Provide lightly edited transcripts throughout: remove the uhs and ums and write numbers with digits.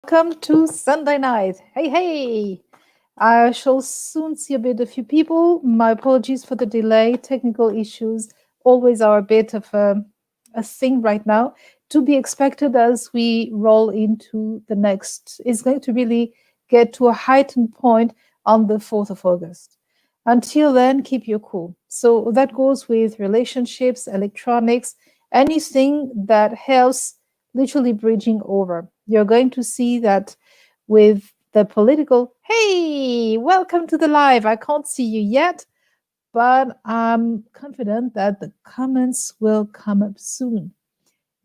Welcome to Sunday night. Hey, hey. I shall soon see a few people. My apologies for the delay. Technical issues always are a bit of a thing right now. To be expected as we roll into the next, it's going to really get to a heightened point on the 4th of August. Until then, keep your cool. So that goes with relationships, electronics, anything that helps literally bridging over. You're going to see that with the political. Hey, welcome to the live. I can't see you yet, but I'm confident that the comments will come up soon.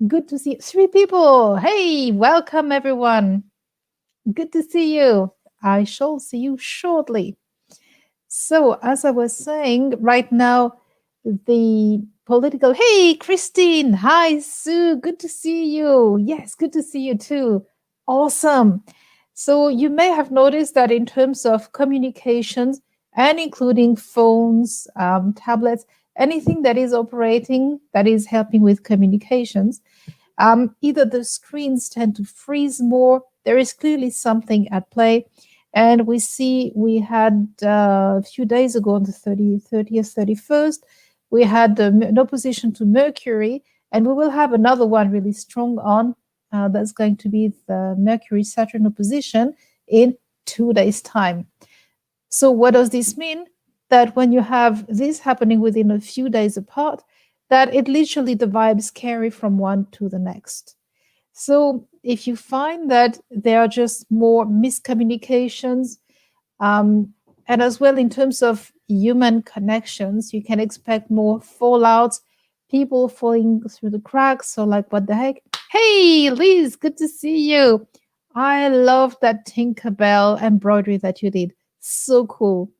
Good to see 3 people. Hey, welcome everyone. Good to see you. I shall see you shortly. So, as I was saying, right now, the political. Hey, Christine. Hi, Sue. Good to see you. Yes, good to see you too. Awesome. So, you may have noticed that in terms of communications and including phones, tablets, anything that is operating that is helping with communications, either the screens tend to freeze more. There is clearly something at play. And we see we had a few days ago on the 30th, 31st, we had an opposition to Mercury, and we will have another one really strong on. That's going to be the Mercury Saturn opposition in 2 days' time. So, what does this mean? That when you have this happening within a few days apart, that it literally the vibes carry from one to the next. So if you find that there are just more miscommunications, and as well in terms of human connections, you can expect more fallouts, people falling through the cracks. So, like, what the heck? Hey, Liz, good to see you. I love that Tinkerbell embroidery that you did. So cool.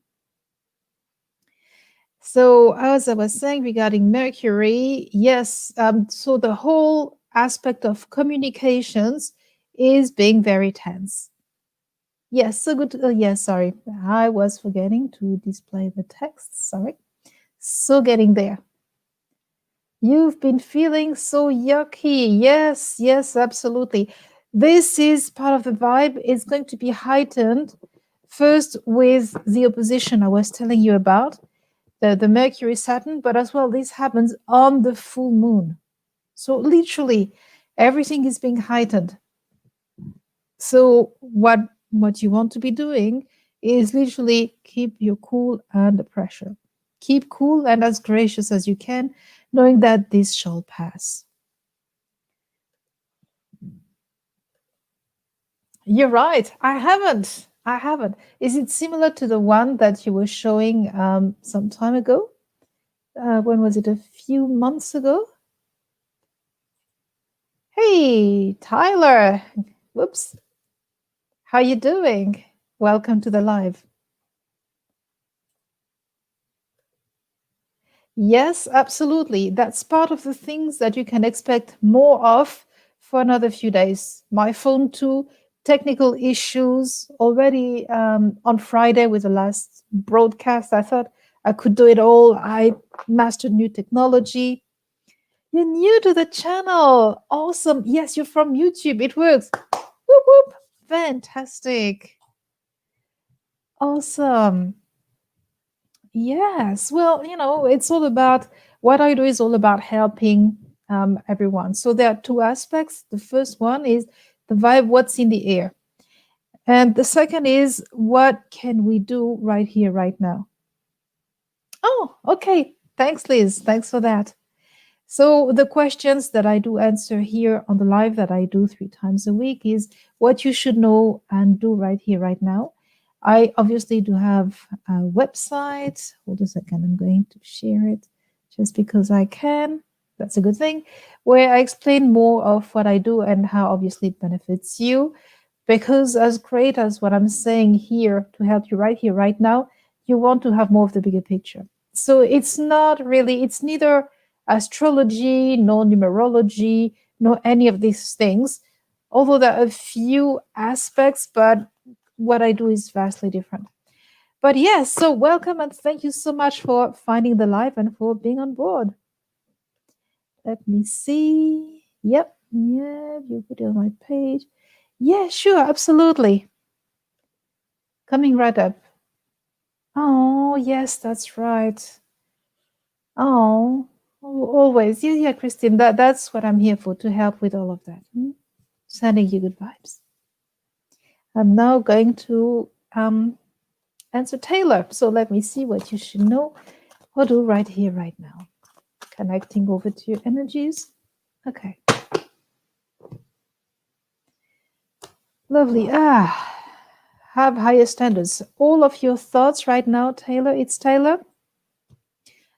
So, as I was saying regarding Mercury, yes, so the whole aspect of communications is being very tense. Yes, so good. Yes, sorry. I was forgetting to display the text. Sorry. So getting there. You've been feeling so yucky. Yes, yes, absolutely. This is part of the vibe. It's going to be heightened first with the opposition I was telling you about the Mercury Saturn, but as well, this happens on the full moon. So literally, everything is being heightened. So what you want to be doing is literally keep your cool under pressure. Keep cool and as gracious as you can, knowing that this shall pass. You're right. I haven't. I haven't. Is it similar to the one that you were showing some time ago? When was it? A few months ago? Hey, Tyler. Whoops. How you doing? Welcome to the live. Yes, absolutely. That's part of the things that you can expect more of for another few days. My phone too, technical issues already on Friday with the last broadcast. I thought I could do it all. I mastered new technology. You're new to the channel. Awesome. Yes, you're from YouTube. It works. Whoop, whoop. Fantastic. Awesome. Yes. Well, it's all about what I do is all about helping everyone. So there are two aspects. The first one is the vibe, what's in the air. And the second is what can we do right here, right now? Oh, okay. Thanks, Liz. Thanks for that. So the questions that I do answer here on the live that I do 3 times a week is what you should know and do right here, right now. I obviously do have a website. Hold a second, I'm going to share it just because I can. That's a good thing. Where I explain more of what I do and how obviously it benefits you. Because as great as what I'm saying here to help you right here, right now, you want to have more of the bigger picture. So it's not really, it's neither astrology, no numerology, no any of these things. Although there are a few aspects, but what I do is vastly different. But yes, so welcome and thank you so much for finding the live and for being on board. Let me see. Yep, yeah, you put it on my page. Yeah, sure, absolutely. Coming right up. Oh, yes, that's right. Oh, always. Yeah, yeah, Christine, that's what I'm here for, to help with all of that. Sending you good vibes. I'm now going to answer Taylor. So let me see what you should know or do right here, right now. Connecting over to your energies. Okay. Lovely. Have higher standards. All of your thoughts right now, Taylor, it's Taylor.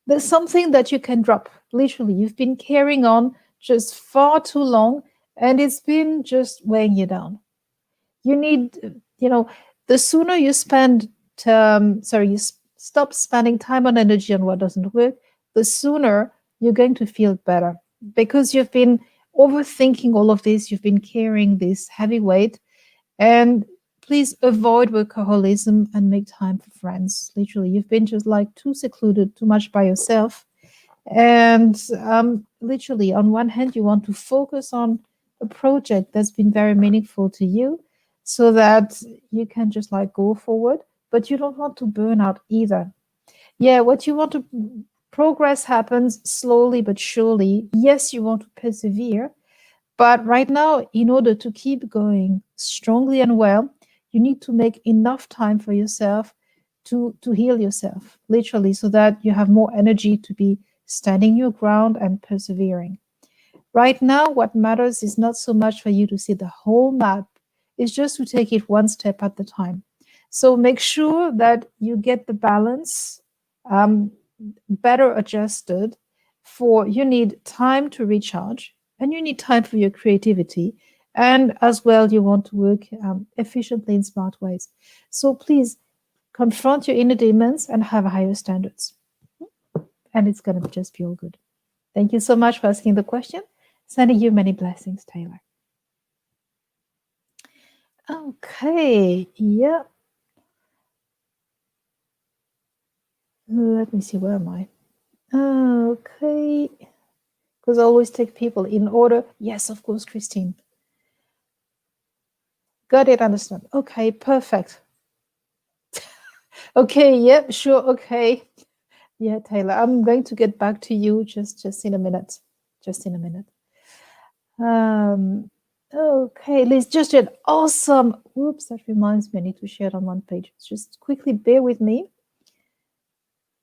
There's something that you can drop. Literally, you've been carrying on just far too long and it's been just weighing you down. You need, the sooner you stop spending time and energy on what doesn't work, the sooner you're going to feel better because you've been overthinking all of this, you've been carrying this heavy weight, and please avoid workaholism and make time for friends. Literally, you've been just like too secluded, too much by yourself. And literally, on one hand, you want to focus on a project that's been very meaningful to you so that you can just like go forward, but you don't want to burn out either. Yeah, what you want to progress happens slowly but surely. Yes, you want to persevere, but right now, in order to keep going strongly and well, you need to make enough time for yourself to heal yourself, literally, so that you have more energy to be standing your ground and persevering. Right now, what matters is not so much for you to see the whole map, it's just to take it one step at a time. So make sure that you get the balance um, better adjusted for you need time to recharge and you need time for your creativity. And as well, you want to work efficiently in smart ways. So please confront your inner demons and have higher standards. And it's going to just be all good. Thank you so much for asking the question. Sending you many blessings, Taylor. Okay, yeah. Let me see, where am I? Okay. Because I always take people in order. Yes, of course, Christine. Got it, understand. Okay, perfect. Okay, yeah, sure, okay. Yeah, Taylor, I'm going to get back to you just in a minute. Just in a minute. Okay, Liz, just did awesome. Whoops, that reminds me, I need to share it on one page. Just quickly bear with me.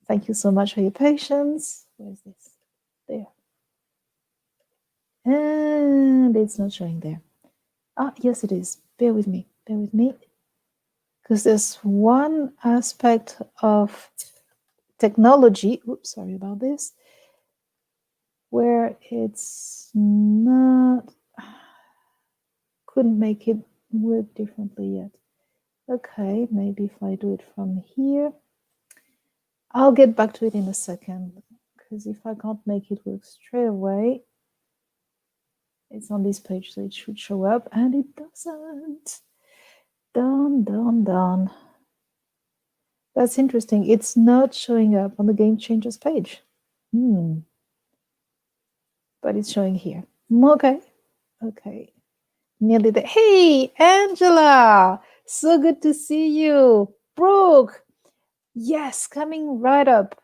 Thank you so much for your patience. Where's this? There. And it's not showing there. Ah, yes, it is. Bear with me. Bear with me. Because there's one aspect of technology, oops, sorry about this, where it's not, couldn't make it work differently yet. Okay, maybe if I do it from here, I'll get back to it in a second, because if I can't make it work straight away, it's on this page, so it should show up, and it doesn't. Done. That's interesting. It's not showing up on the Game Changers page. But it's showing here. Okay. Nearly there. Hey, Angela! So good to see you. Brooke! Yes, coming right up.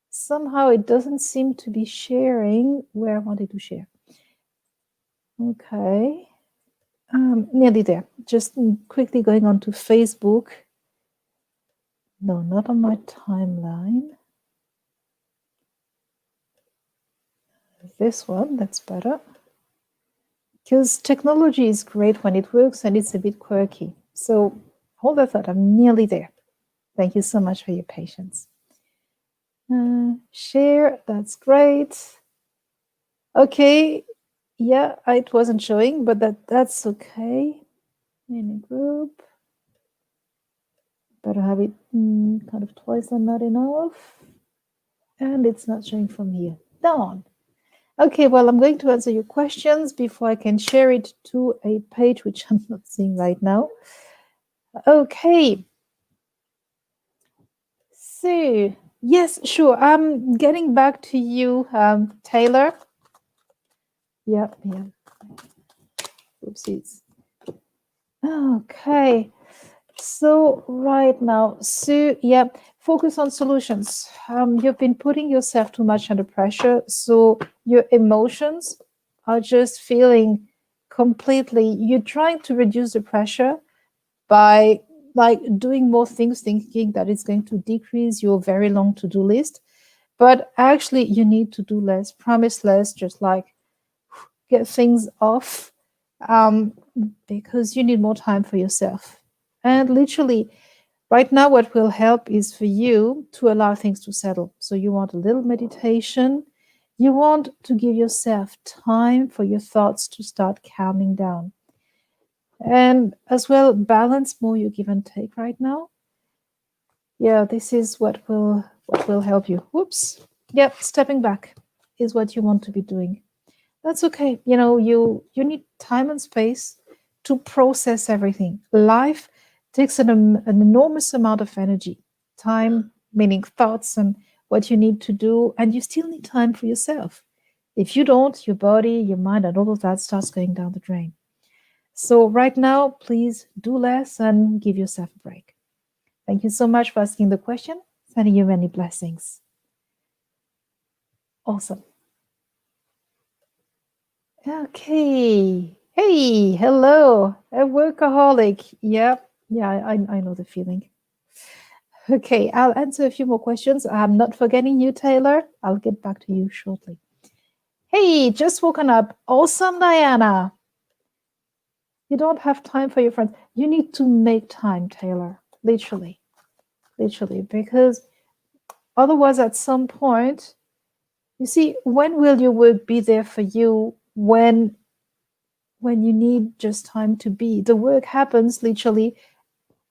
Somehow it doesn't seem to be sharing where I wanted to share. Okay. Nearly there. Just quickly going on to Facebook. No, not on my timeline. This one, that's better. Because technology is great when it works and it's a bit quirky. So hold that thought, I'm nearly there. Thank you so much for your patience. Share, that's great. Okay, yeah, it wasn't showing, but that's okay. In a group. Better have it kind of twice and not enough. And it's not showing from here. Darn. Okay, well, I'm going to answer your questions before I can share it to a page, which I'm not seeing right now. Okay. So, yes, sure. I'm getting back to you, Taylor. Yeah. Oopsies. Okay. So right now, so yeah, focus on solutions. You've been putting yourself too much under pressure, so your emotions are just feeling completely. You're trying to reduce the pressure by like doing more things, thinking that it's going to decrease your very long to-do list. But actually, you need to do less, promise less, just like get things off, um, because you need more time for yourself. And literally, right now, what will help is for you to allow things to settle. So, you want a little meditation. You want to give yourself time for your thoughts to start calming down. And as well, balance more your give and take right now. Yeah, this is what will help you. Whoops. Yep, stepping back is what you want to be doing. That's okay. You need time and space to process everything. Life takes an enormous amount of energy, time meaning thoughts and what you need to do, and you still need time for yourself. If you don't, your body, your mind, and all of that starts going down the drain. So right now, please do less and give yourself a break. Thank you so much for asking the question. Sending you many blessings. Awesome. Okay. Hey, hello. A workaholic. Yep. Yeah, I know the feeling. Okay, I'll answer a few more questions. I'm not forgetting you, Taylor. I'll get back to you shortly. Hey, just woken up. Awesome, Diana. You don't have time for your friends. You need to make time, Taylor. Literally. Literally. Because otherwise, at some point, you see, when will your work be there for you when you need just time to be? The work happens literally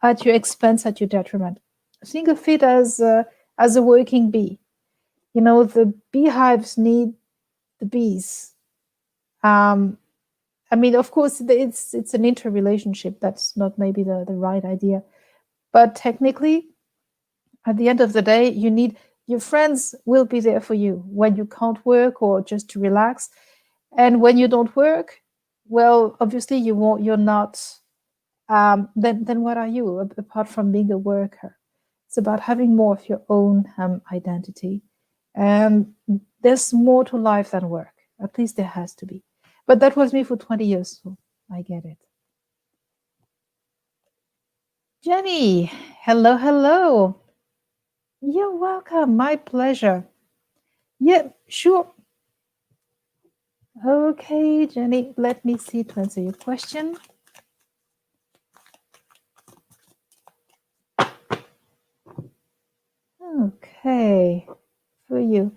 at your expense, at your detriment. Think of it as a working bee. The beehives need the bees. Um, I mean, of course, it's an interrelationship. That's not maybe the right idea, but technically, at the end of the day, you need your friends will be there for you when you can't work or just to relax. And when you don't work, well, obviously you won't. You're not. Then what are you apart from being a worker? It's about having more of your own identity, and there's more to life than work. At least there has to be. But that was me for 20 years, so I get it. Jenny, hello, hello. You're welcome. My pleasure. Yeah, sure. Okay, Jenny, let me see to answer your question. Okay, for you.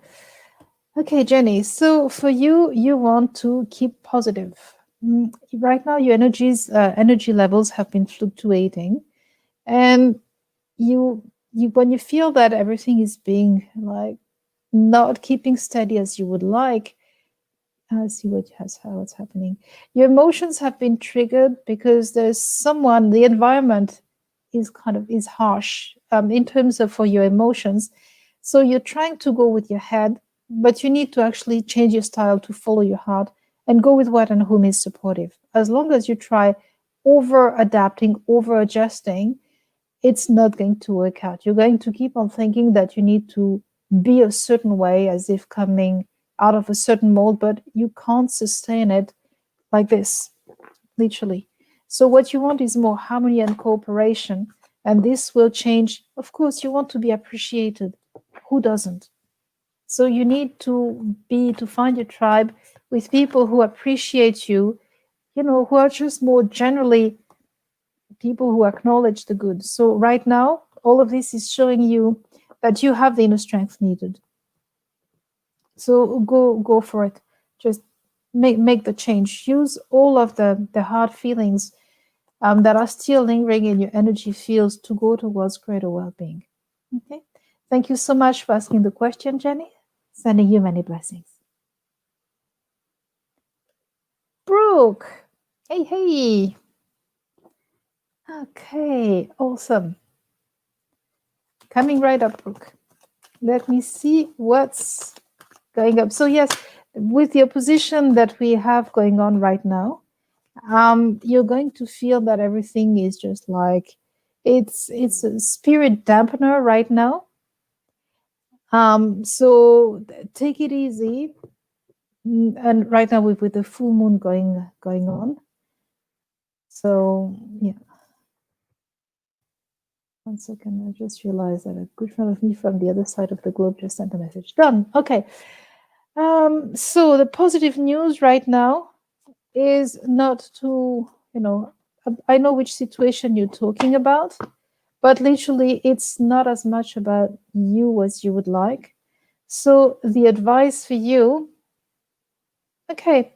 Okay, Jenny. So for you, you want to keep positive. Right now, your energy levels have been fluctuating, and you when you feel that everything is being like not keeping steady as you would like, I see what's happening. Your emotions have been triggered because there's someone. The environment is harsh in terms of for your emotions. So you're trying to go with your head, but you need to actually change your style to follow your heart and go with what and whom is supportive. As long as you try over adapting, over adjusting, it's not going to work out. You're going to keep on thinking that you need to be a certain way as if coming out of a certain mold, but you can't sustain it like this, literally. So, what you want is more harmony and cooperation, and this will change. Of course, you want to be appreciated. Who doesn't? So, you need to find your tribe with people who appreciate you, who are just more generally people who acknowledge the good. So right now, all of this is showing you that you have the inner strength needed. So go for it. Just make the change. Use all of the hard feelings that are still lingering in your energy fields to go towards greater well-being. Okay. Thank you so much for asking the question, Jenny. Sending you many blessings. Brooke. Hey, hey. Okay, awesome. Coming right up, Brooke. Let me see what's going up. So yes, with the opposition that we have going on right now, you're going to feel that everything is just like it's a spirit dampener right now. So take it easy. And right now with the full moon going on. So yeah. One second, I just realized that a good friend of me from the other side of the globe just sent a message. Done. Okay. So the positive news right now is not to, I know which situation you're talking about, but literally it's not as much about you as you would like. So the advice for you, okay,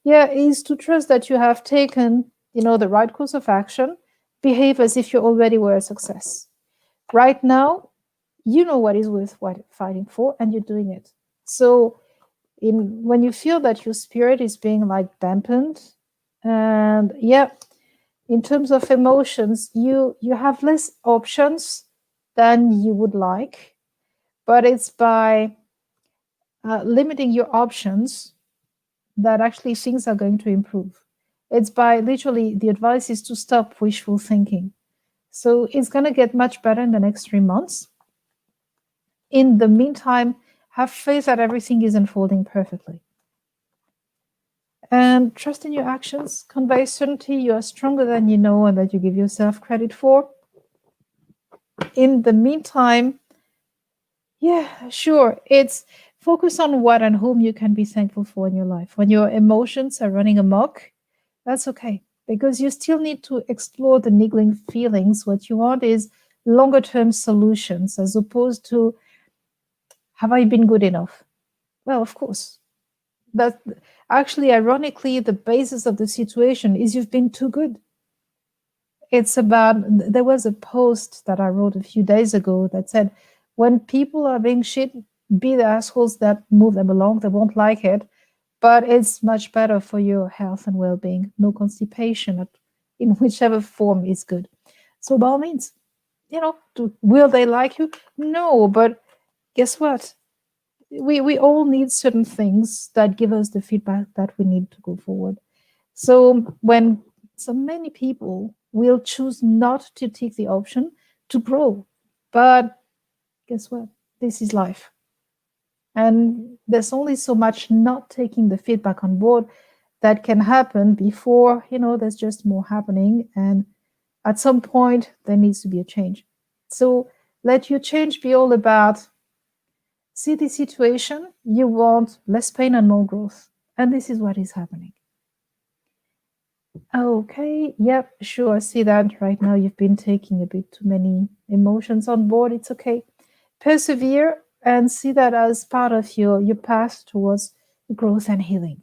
yeah, is to trust that you have taken, the right course of action. Behave as if you already were a success. Right now, you know what is worth fighting for, and you're doing it. So when you feel that your spirit is being like dampened, and yeah, in terms of emotions, you have less options than you would like, but it's by limiting your options that actually things are going to improve. It's by literally, the advice is to stop wishful thinking. So it's going to get much better in the next 3 months. In the meantime, have faith that everything is unfolding perfectly. And trust in your actions. Convey certainty you are stronger than you know and that you give yourself credit for. In the meantime, yeah, sure, it's focus on what and whom you can be thankful for in your life. When your emotions are running amok, that's okay, because you still need to explore the niggling feelings. What you want is longer term solutions as opposed to, have I been good enough? Well, of course. That actually, ironically, the basis of the situation is you've been too good. It's about, there was a post that I wrote a few days ago that said, when people are being shit, be the assholes that move them along. They won't like it, but it's much better for your health and well-being. No constipation in whichever form is good. So by all means, will they like you? No, but guess what? We all need certain things that give us the feedback that we need to go forward. So when so many people will choose not to take the option to grow, but guess what? This is life. And there's only so much not taking the feedback on board that can happen before, there's just more happening. And at some point, there needs to be a change. So let your change be all about, see the situation, you want less pain and more growth. And this is what is happening. Okay, yep, sure. I see that right now you've been taking a bit too many emotions on board. It's okay. Persevere and see that as part of your path towards growth and healing.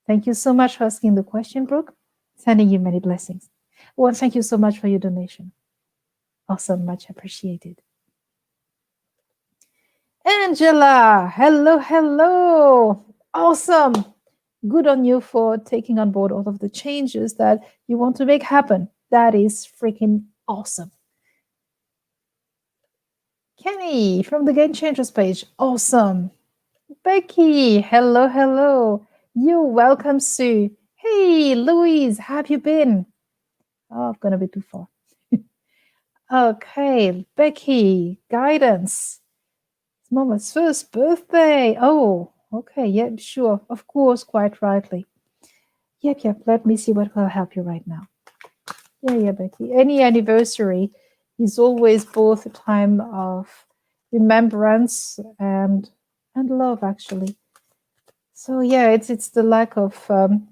Thank you so much for asking the question, Brooke. Sending you many blessings. Well, thank you so much for your donation. Awesome, much appreciated. Angela, hello, hello. Awesome. Good on you for taking on board all of the changes that you want to make happen. That is freaking awesome. Kenny from the Game Changers page. Awesome. Becky, hello, hello. You're welcome, Sue. Hey, Louise, how have you been? Oh, I've gone a bit too far. Okay, Becky, guidance. It's Mama's first birthday. Oh, okay, yep, sure. Of course, quite rightly. Yep. Let me see what will help you right now. Yeah, Becky. Any anniversary is always both a time of remembrance and love, actually. So yeah, it's the lack of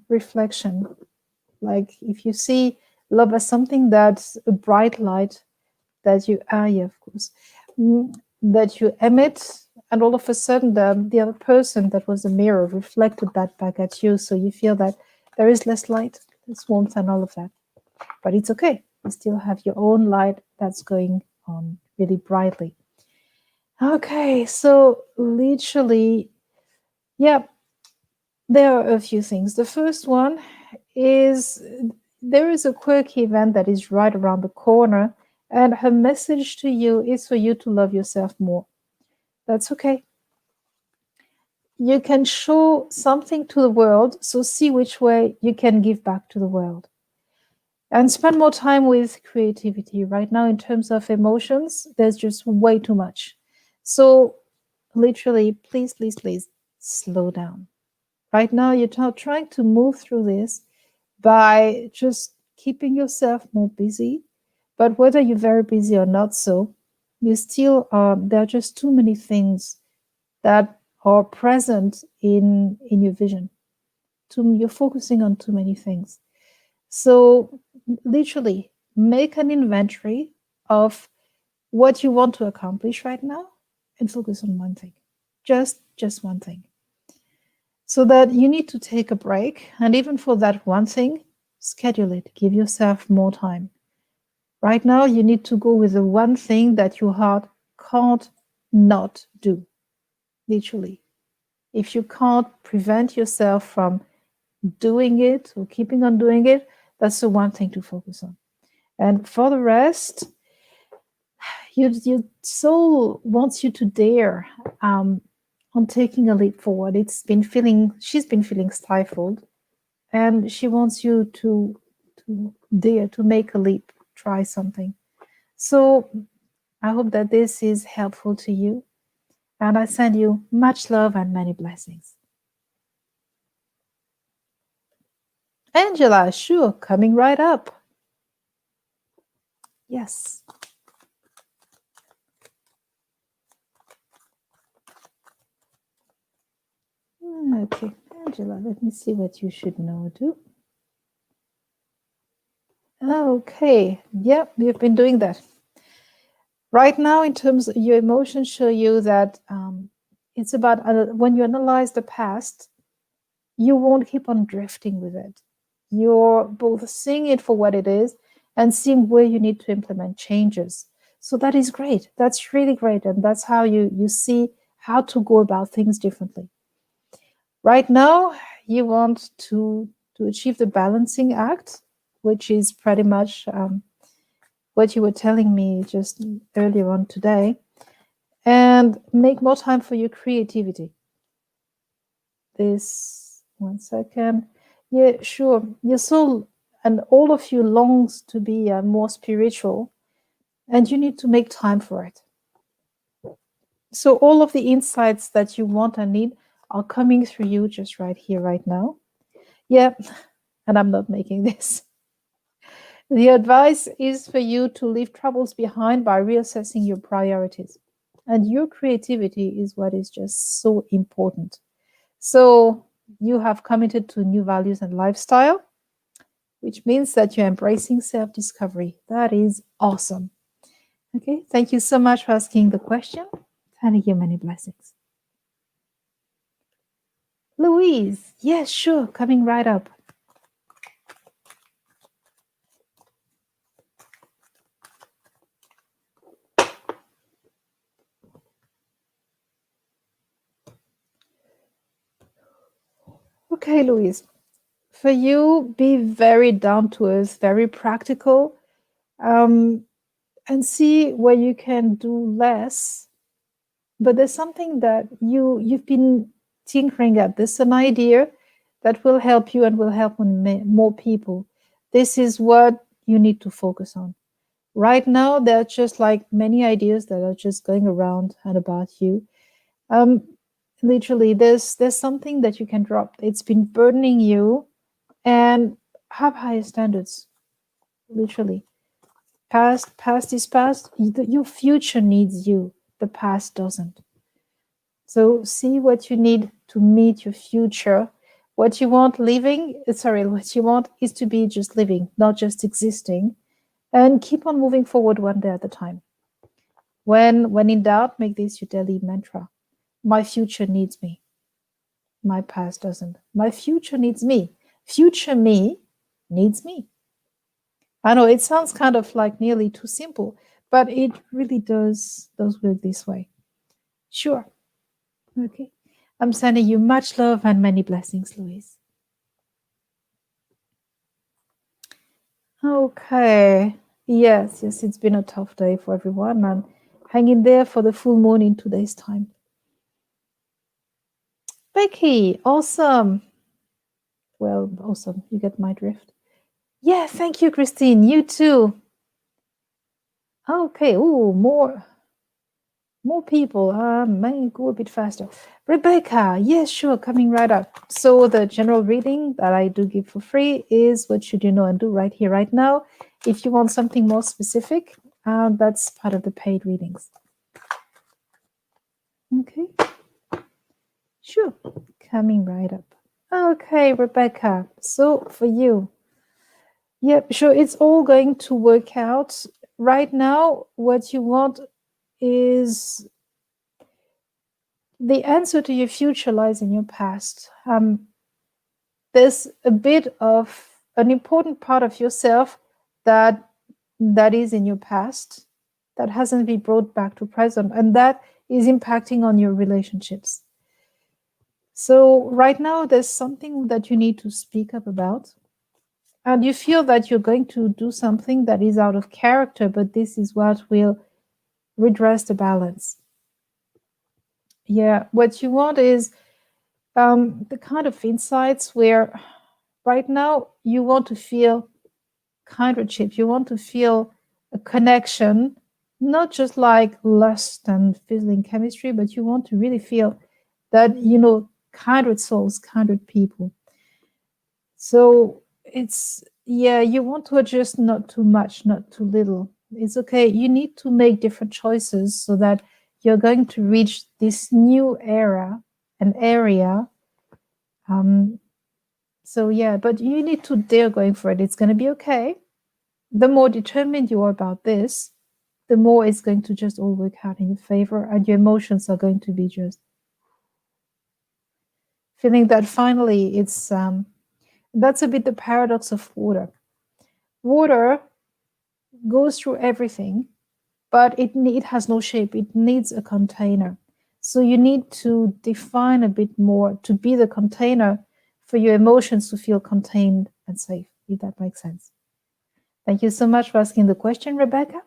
reflection. Like if you see love as something that's a bright light that you of course, that you emit, and all of a sudden the other person that was a mirror reflected that back at you, so you feel that there is less light, less warmth, and all of that. But it's okay. You still have your own light that's going on really brightly. Okay, so literally, yeah, there are a few things. The first one is there is a quirky event that is right around the corner, and her message to you is for you to love yourself more. That's okay. you can show something to the world, so see which way you can give back to the world. And spend more time with creativity. Right now, in terms of emotions, there's just way too much. So, literally, please, please, please slow down. Right now, you're trying to move through this by just keeping yourself more busy. But whether you're very busy or not so, you still there are just too many things that are present in your vision. You're focusing on too many things. So literally make an inventory of what you want to accomplish right now and focus on one thing. Just one thing. So that you need to take a break, and even for that one thing, schedule it. Give yourself more time. Right now you need to go with the one thing that your heart can't not do. Literally. If you can't prevent yourself from doing it or keeping on doing it, that's the one thing to focus on. And for the rest, your soul wants you to dare on taking a leap forward. She's been feeling stifled, and she wants you to dare to make a leap, try something. So I hope that this is helpful to you, and I send you much love and many blessings. Angela, sure, coming right up. Yes. Okay, Angela, let me see what you should know too. Okay, yeah, you've been doing that. Right now, in terms of your emotions, show you that it's about when you analyze the past, you won't keep on drifting with it. You're both seeing it for what it is and seeing where you need to implement changes. So that is great. That's really great. And that's how you see how to go about things differently. Right now, you want to achieve the balancing act, which is pretty much what you were telling me just earlier on today, and make more time for your creativity. This, one second. Yeah, sure. Your soul and all of you longs to be more spiritual, and you need to make time for it. So all of the insights that you want and need are coming through you just right here, right now. Yeah, and I'm not making this. The advice is for you to leave troubles behind by reassessing your priorities. And your creativity is what is just so important. So you have committed to new values and lifestyle, which means that you're embracing self-discovery. That is awesome. Okay, thank you so much for asking the question. Thank you, many blessings. Louise, yes, sure, coming right up. Okay, Louise, for you, be very down to earth, very practical, and see where you can do less. But there's something that you've been tinkering at. There's an idea that will help you and will help more people. This is what you need to focus on. Right now, there are just like many ideas that are just going around and about you. Literally, there's something that you can drop. It's been burdening you, and have higher standards. Literally, past is past. Your future needs you. The past doesn't. So see what you need to meet your future. What you want what you want is to be just living, not just existing, and keep on moving forward one day at a time. When in doubt, make this your daily mantra. My future needs me. My past doesn't. My future needs me. Future me needs me. I know it sounds kind of like nearly too simple, but it really does work this way. Sure. Okay. I'm sending you much love and many blessings, Louise. Okay. Yes, it's been a tough day for everyone, and hang in there for the full moon in 2 days' time. Becky, awesome. Well, awesome. You get my drift. Yeah, thank you, Christine. You too. Okay. Ooh, more people. May go a bit faster. Rebecca, yes, sure, coming right up. So the general reading that I do give for free is what should you know and do right here, right now. If you want something more specific, that's part of the paid readings. Okay, sure, coming right up. Okay, Rebecca. So for you, yep, sure, it's all going to work out. Right now, what you want is the answer to your future lies in your past. There's a bit of an important part of yourself that is in your past that hasn't been brought back to present, and that is impacting on your relationships. So right now there's something that you need to speak up about, and you feel that you're going to do something that is out of character, but this is what will redress the balance. Yeah, what you want is the kind of insights where right now you want to feel kindredship, you want to feel a connection, not just like lust and fizzling chemistry, but you want to really feel that, kindred souls, kindred people. So it's, yeah, you want to adjust, not too much, not too little. It's okay. You need to make different choices so that you're going to reach this new era, an area. So yeah, but you need to dare going for it. It's going to be okay. The more determined you are about this, the more it's going to just all work out in your favor, and your emotions are going to be just feeling that finally it's that's a bit the paradox of water. Water goes through everything, but it has no shape. It needs a container. So you need to define a bit more to be the container for your emotions to feel contained and safe, if that makes sense. Thank you so much for asking the question, Rebecca.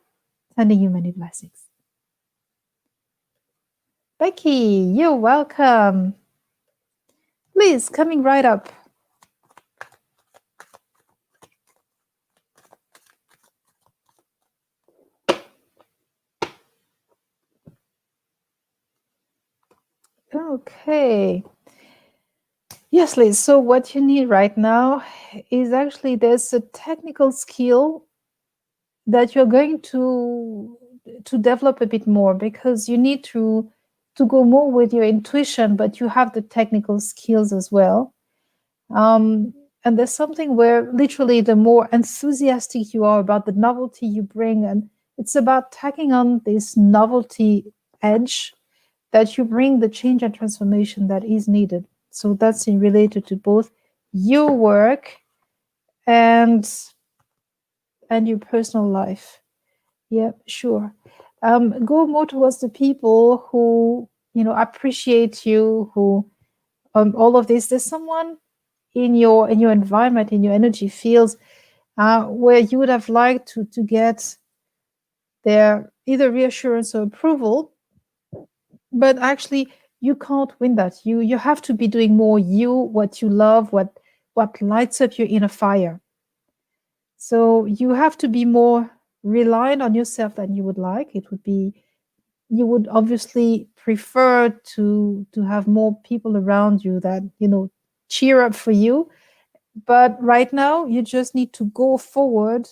Sending you many blessings. Becky, you're welcome. Please, coming right up. Okay. Yes, Liz. So what you need right now is actually there's a technical skill that you're going to develop a bit more, because you need to go more with your intuition, but you have the technical skills as well. And there's something where literally the more enthusiastic you are about the novelty you bring, and it's about tacking on this novelty edge that you bring the change and transformation that is needed. So that's related to both your work and your personal life. Yeah, sure. Go more towards the people who appreciate you, who all of this. There's someone in your environment, in your energy fields, where you would have liked to get their either reassurance or approval, but actually you can't win that. You have to be doing more what you love, what lights up your inner fire. So you have to be more reliant on yourself than you would like. You would obviously prefer to have more people around you that cheer up for you, but right now you just need to go forward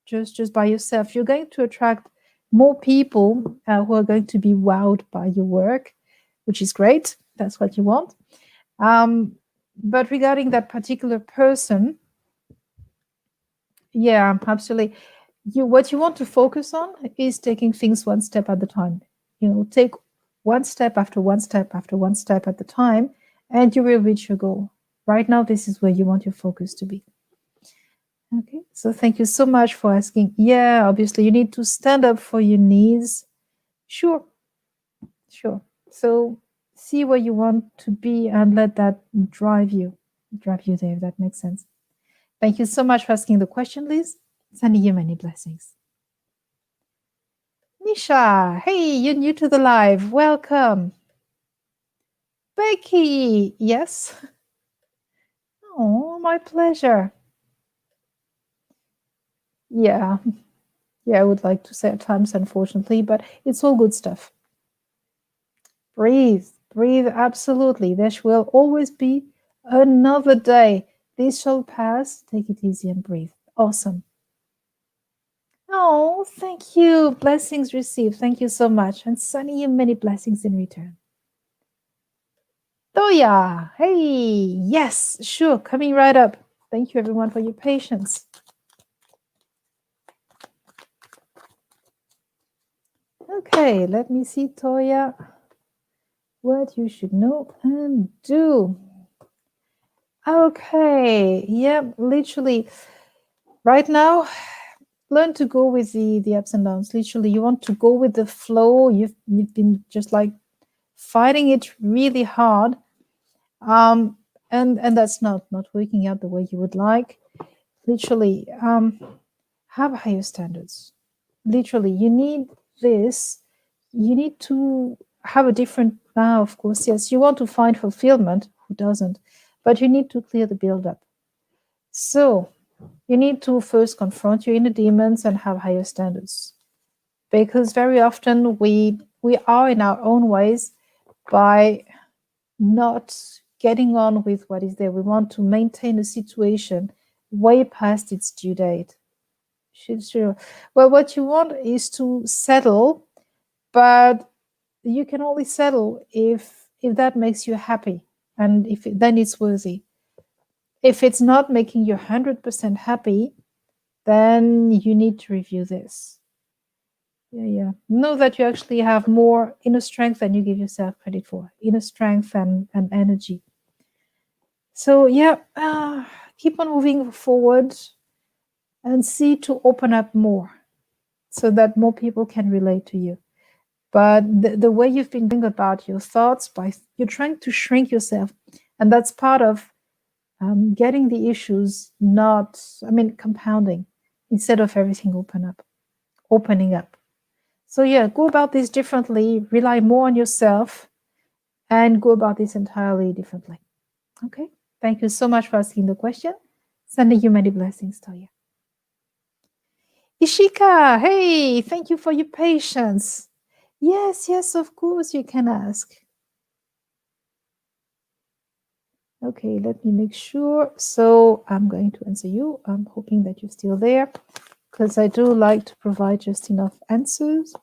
just by yourself. You're going to attract more people who are going to be wowed by your work, which is great. That's what you want. But regarding that particular person, yeah, absolutely. What you want to focus on is taking things one step at a time. Take one step after one step after one step at the time, and you will reach your goal. Right now, this is where you want your focus to be. Okay, so thank you so much for asking. Yeah, obviously, you need to stand up for your needs. Sure. So see where you want to be and let that drive you there, if that makes sense. Thank you so much for asking the question, Liz. Sending you many blessings. Nisha, hey, you're new to the live. Welcome. Becky, yes. Oh, my pleasure. Yeah, I would like to say at times, unfortunately, but it's all good stuff. Breathe, breathe, absolutely. There will always be another day. This shall pass. Take it easy and breathe. Awesome. Oh, thank you. Blessings received. Thank you so much. And sending you many blessings in return. Toya, hey, yes, sure, coming right up. Thank you, everyone, for your patience. Okay, let me see, Toya, what you should know and do. Okay, yeah, literally, right now, learn to go with the ups and downs. Literally, you want to go with the flow. You've been just like fighting it really hard, and that's not working out the way you would like. Literally, have higher standards. Literally, you need this. You need to have a different. Now, of course, yes, you want to find fulfillment. Who doesn't? But you need to clear the build-up. So you need to first confront your inner demons and have higher standards, because very often we are in our own ways by not getting on with what is there. We want to maintain a situation way past its due date. Sure. Well, what you want is to settle, but you can only settle if that makes you happy, and if then it's worthy. If it's not making you 100% happy, then you need to review this. Yeah. Know that you actually have more inner strength than you give yourself credit for. Inner strength and energy. So yeah, keep on moving forward and see to open up more so that more people can relate to you. But the way you've been doing about your thoughts, you're trying to shrink yourself, and that's part of getting the issues compounding instead of everything opening up. So yeah, go about this differently, rely more on yourself, and go about this entirely differently. Okay, thank you so much for asking the question. Sending you many blessings, Toya. Ishika, hey, thank you for your patience. Yes, of course you can ask. Okay, let me make sure. So I'm going to answer you. I'm hoping that you're still there, because I do like to provide just enough answers.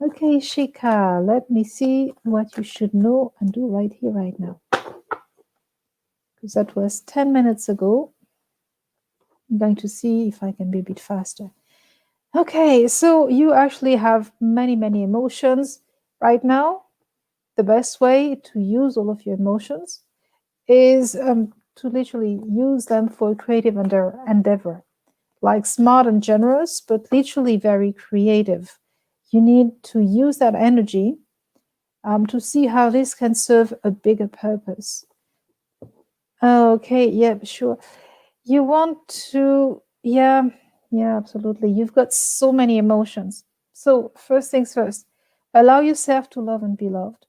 Okay, Ishika, let me see what you should know and do right here, right now. Because that was 10 minutes ago. I'm going to see if I can be a bit faster. Okay, so you actually have many emotions right now. The best way to use all of your emotions is to literally use them for creative endeavor, like smart and generous, but literally very creative. You need to use that energy to see how this can serve a bigger purpose. Okay, yeah, sure. You want to, yeah, absolutely. You've got so many emotions. So first things first, allow yourself to love and be loved,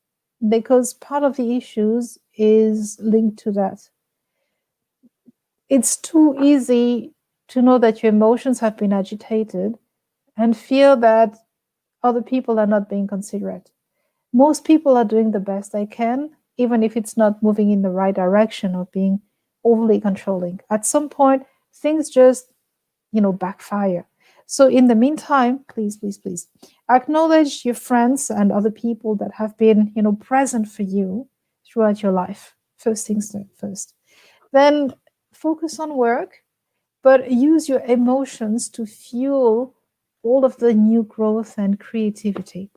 because part of the issues is linked to that. It's too easy to know that your emotions have been agitated and feel that other people are not being considerate. Most people are doing the best they can, even if it's not moving in the right direction or being overly controlling. At some point, things just, backfire. So in the meantime, please acknowledge your friends and other people that have been, present for you throughout your life. First things first. Then focus on work, but use your emotions to fuel all of the new growth and creativity.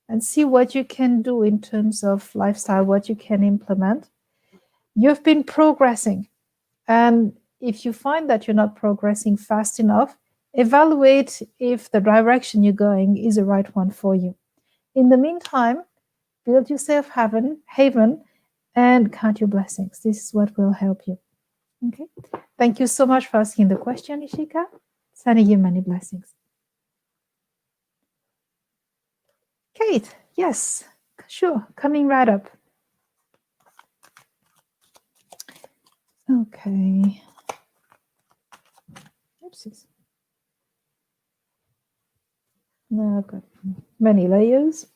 And see what you can do in terms of lifestyle, what you can implement. You've been progressing. And if you find that you're not progressing fast enough, evaluate if the direction you're going is the right one for you. In the meantime, build yourself haven and count your blessings. This is what will help you. Okay. Thank you so much for asking the question, Ishika. Sending you many blessings. Kate, yes, sure. Coming right up. Okay. Oopsies. Now I've got many layers.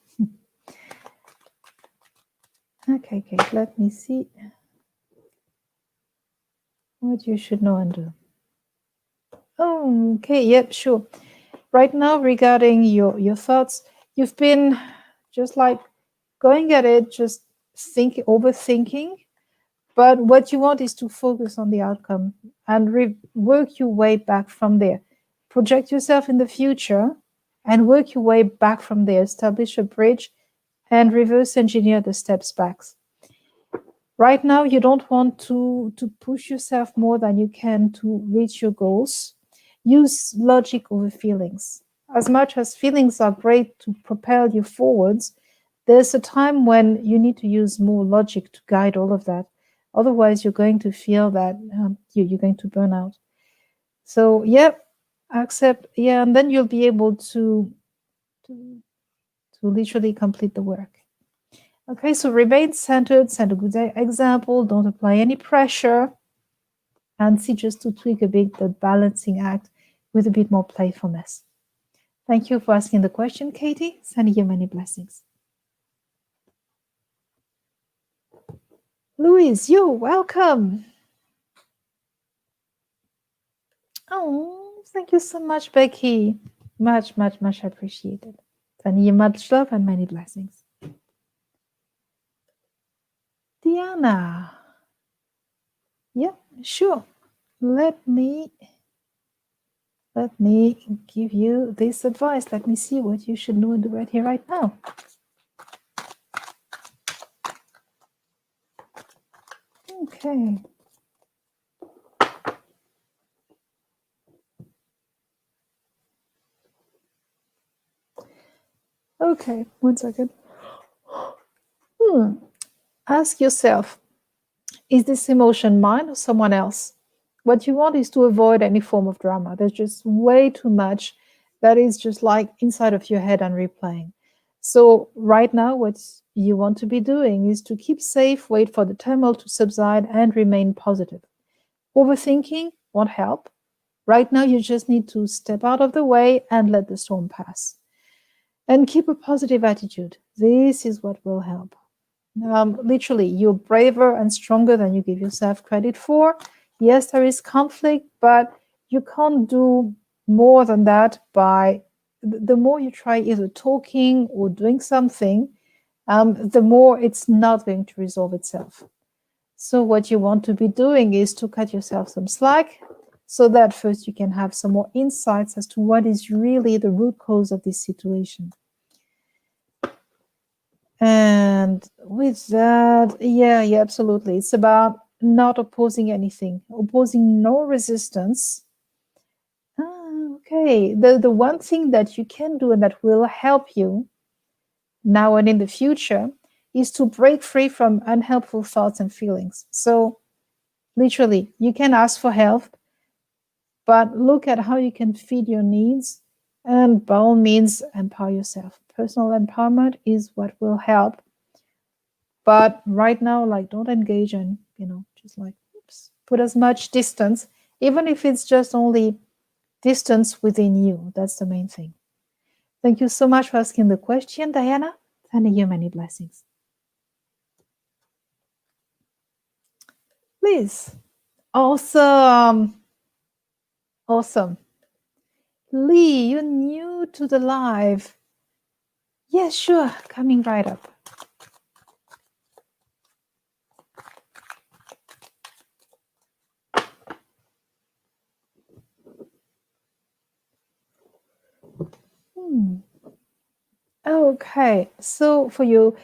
Okay, let me see what you should know and do. Oh, okay, yep, sure. Right now, regarding your thoughts, you've been just like going at it, just overthinking. But what you want is to focus on the outcome and work your way back from there. Project yourself in the future and work your way back from there. Establish a bridge and reverse engineer the steps back. Right now, you don't want to push yourself more than you can to reach your goals. Use logic over feelings. As much as feelings are great to propel you forwards, there's a time when you need to use more logic to guide all of that. Otherwise, you're going to feel that you're going to burn out. So, yeah, accept, yeah, and then you'll be able to, to literally complete the work. Okay, so remain centered, send a good example, don't apply any pressure, and see just to tweak a bit the balancing act with a bit more playfulness. Thank you for asking the question, Katie. Sending you many blessings. Louise, you're welcome. Oh, thank you so much, Becky. Much, much, much appreciated. Sending you much love and many blessings. Diana. Yeah, sure. Let me give you this advice. Let me see what you should know and do right here, right now. Okay. Okay, 1 second. Ask yourself, is this emotion mine or someone else? What you want is to avoid any form of drama. There's just way too much that is just like inside of your head and replaying. So right now, what you want to be doing is to keep safe, wait for the turmoil to subside, and remain positive. Overthinking won't help. Right now, you just need to step out of the way and let the storm pass. And keep a positive attitude. This is what will help. Literally, you're braver and stronger than you give yourself credit for. Yes, there is conflict, but you can't do more than that by the more you try either talking or doing something, the more it's not going to resolve itself. So what you want to be doing is to cut yourself some slack so that first you can have some more insights as to what is really the root cause of this situation. And with that, yeah, absolutely. It's about not opposing anything, opposing no resistance. Okay, the one thing that you can do and that will help you now and in the future is to break free from unhelpful thoughts and feelings. So literally, you can ask for help, but look at how you can feed your needs and by all means empower yourself. Personal empowerment is what will help. But right now, like, don't engage and, just like, put as much distance, even if it's just only distance within you. That's the main thing. Thank you so much for asking the question, Diana. Sending you many blessings. Liz, awesome. Awesome. Lee, you're new to the live. Yes, sure. Coming right up. Okay, so for you,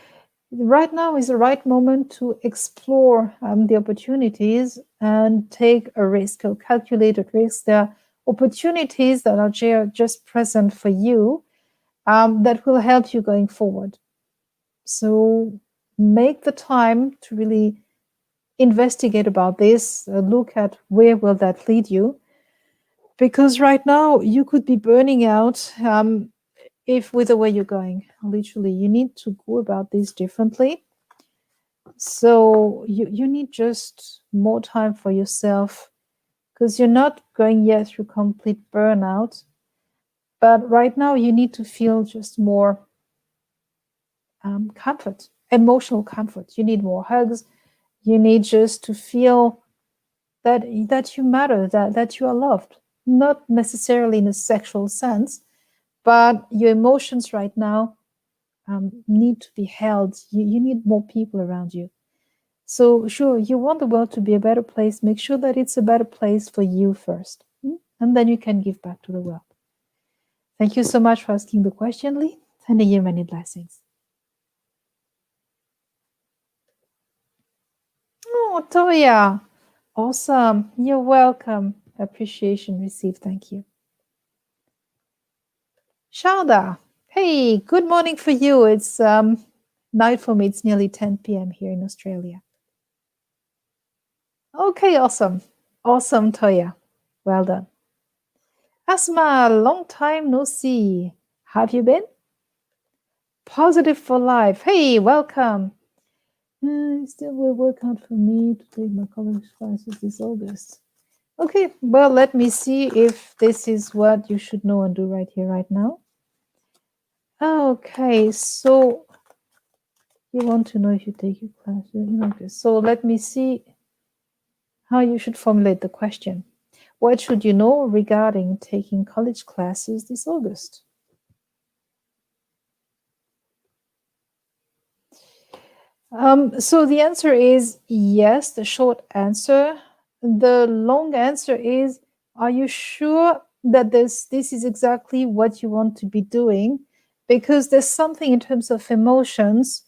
right now is the right moment to explore the opportunities and take a risk, a calculated risk. There are opportunities that are just present for you that will help you going forward. So make the time to really investigate about this, look at where will that lead you. Because right now you could be burning out if with the way you're going. Literally, you need to go about this differently. So you need just more time for yourself, because you're not going yet through complete burnout. But right now, you need to feel just more comfort, emotional comfort. You need more hugs. You need just to feel that you matter, that you are loved, not necessarily in a sexual sense, but your emotions right now need to be held. You need more people around you. So sure, you want the world to be a better place. Make sure that it's a better place for you first, and then you can give back to the world. Thank you so much for asking the question, Lee. Sending you many blessings. Oh, Toya. Awesome. You're welcome. Appreciation received. Thank you. Shauda. Hey, good morning for you. It's night for me. It's nearly 10 p.m. here in Australia. Okay, awesome. Awesome, Toya. Well done. Asma, long time no see. Have you been? Positive for life. Hey, welcome. It still will work out for me to take my college classes this August. Okay, well, let me see if this is what you should know and do right here, right now. Okay, so you want to know if you take your classes. Okay, so let me see how you should formulate the question. What should you know regarding taking college classes this August? So the answer is yes, the short answer. The long answer is, are you sure that this is exactly what you want to be doing? Because there's something in terms of emotions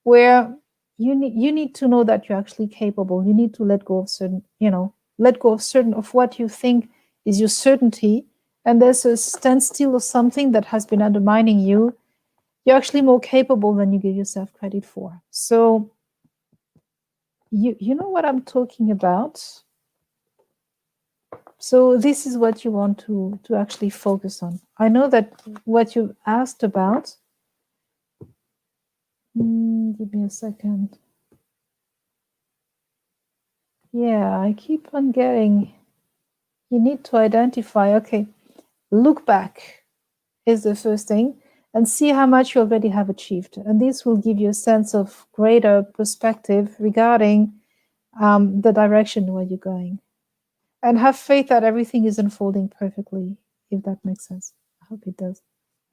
where you need to know that you're actually capable. You need to let go of certain, let go of certain of what you think is your certainty, and there's a standstill or something that has been undermining you. You're actually more capable than you give yourself credit for. So you know what I'm talking about. So this is what you want to actually focus on. I know that what you asked about. Give me a second. Yeah, I keep on getting. You need to identify. Okay, look back is the first thing, and see how much you already have achieved, and this will give you a sense of greater perspective regarding the direction where you're going. And have faith that everything is unfolding perfectly, if that makes sense. I hope it does.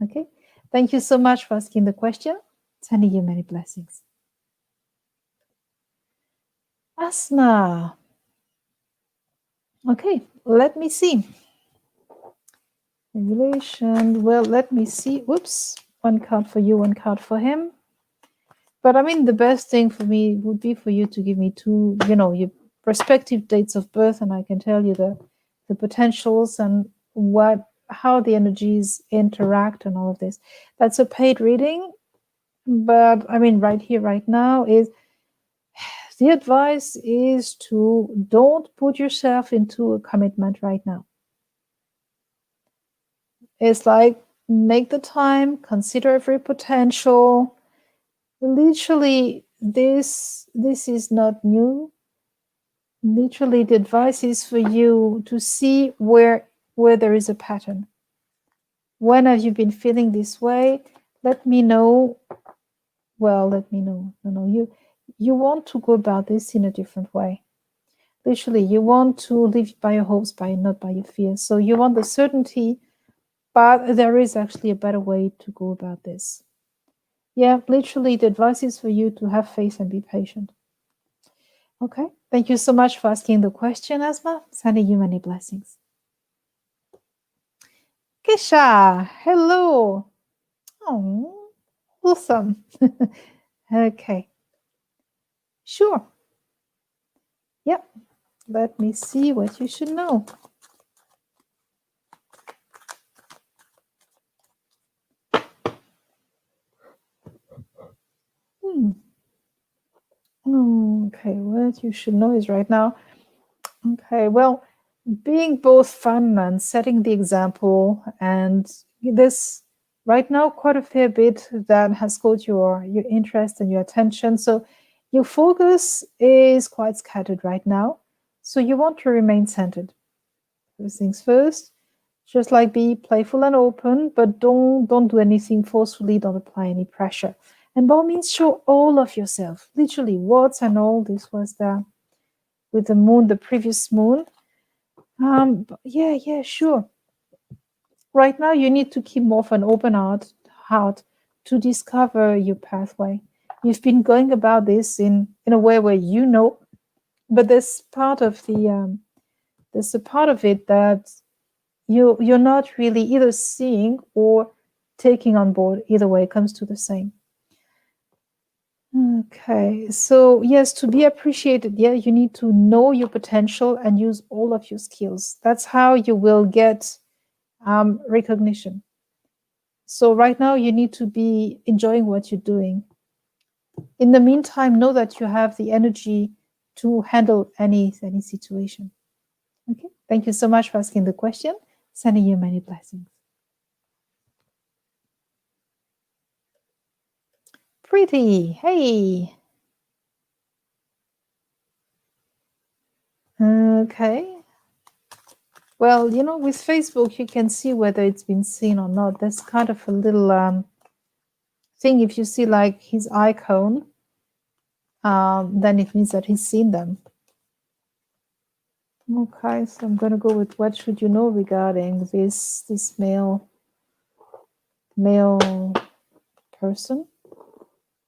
Okay. Thank you so much for asking the question. Sending you many blessings. Asma. Okay, let me see. Regulation. Well, let me see. Whoops. One card for you, one card for him. But I mean, the best thing for me would be for you to give me two, your prospective dates of birth, and I can tell you the potentials and how the energies interact and all of this. That's a paid reading, but I mean, right here, right now, is the advice is to don't put yourself into a commitment right now. It's like, make the time, consider every potential. Literally, this is not new. Literally, the advice is for you to see where there is a pattern. When have you been feeling this way? Let me know. Well, let me know. No, you want to go about this in a different way. Literally, you want to live by your hopes, not by your fears. So you want the certainty, but there is actually a better way to go about this. Yeah, literally, the advice is for you to have faith and be patient. Okay, thank you so much for asking the question, Asma. Sending you many blessings. Kesha, hello. Oh, awesome. Okay, sure. Yep, let me see what you should know. Okay, what you should know is right now. Okay, well, being both fun and setting the example, and this right now quite a fair bit that has caught your interest and your attention. So Your focus is quite scattered right now, so you want to remain centered. First things first, just like be playful and open, but don't do anything forcefully, don't apply any pressure. And by all means, show all of yourself, literally warts and all. This was with the moon, the previous moon. Yeah, sure. Right now, you need to keep more of an open heart to discover your pathway. You've been going about this in a way where you know, but there's part of there's a part of it that you're not really either seeing or taking on board. Either way, it comes to the same. Okay, so yes, to be appreciated, yeah, you need to know your potential and use all of your skills. That's how you will get recognition. So right now, you need to be enjoying what you're doing. In the meantime, know that you have the energy to handle any situation. Okay, thank you so much for asking the question. Sending you many blessings. Pretty, hey. Okay. Well, with Facebook, you can see whether it's been seen or not. There's kind of a little thing. If you see like his icon, then it means that he's seen them. Okay, so I'm going to go with what should you know regarding this male person.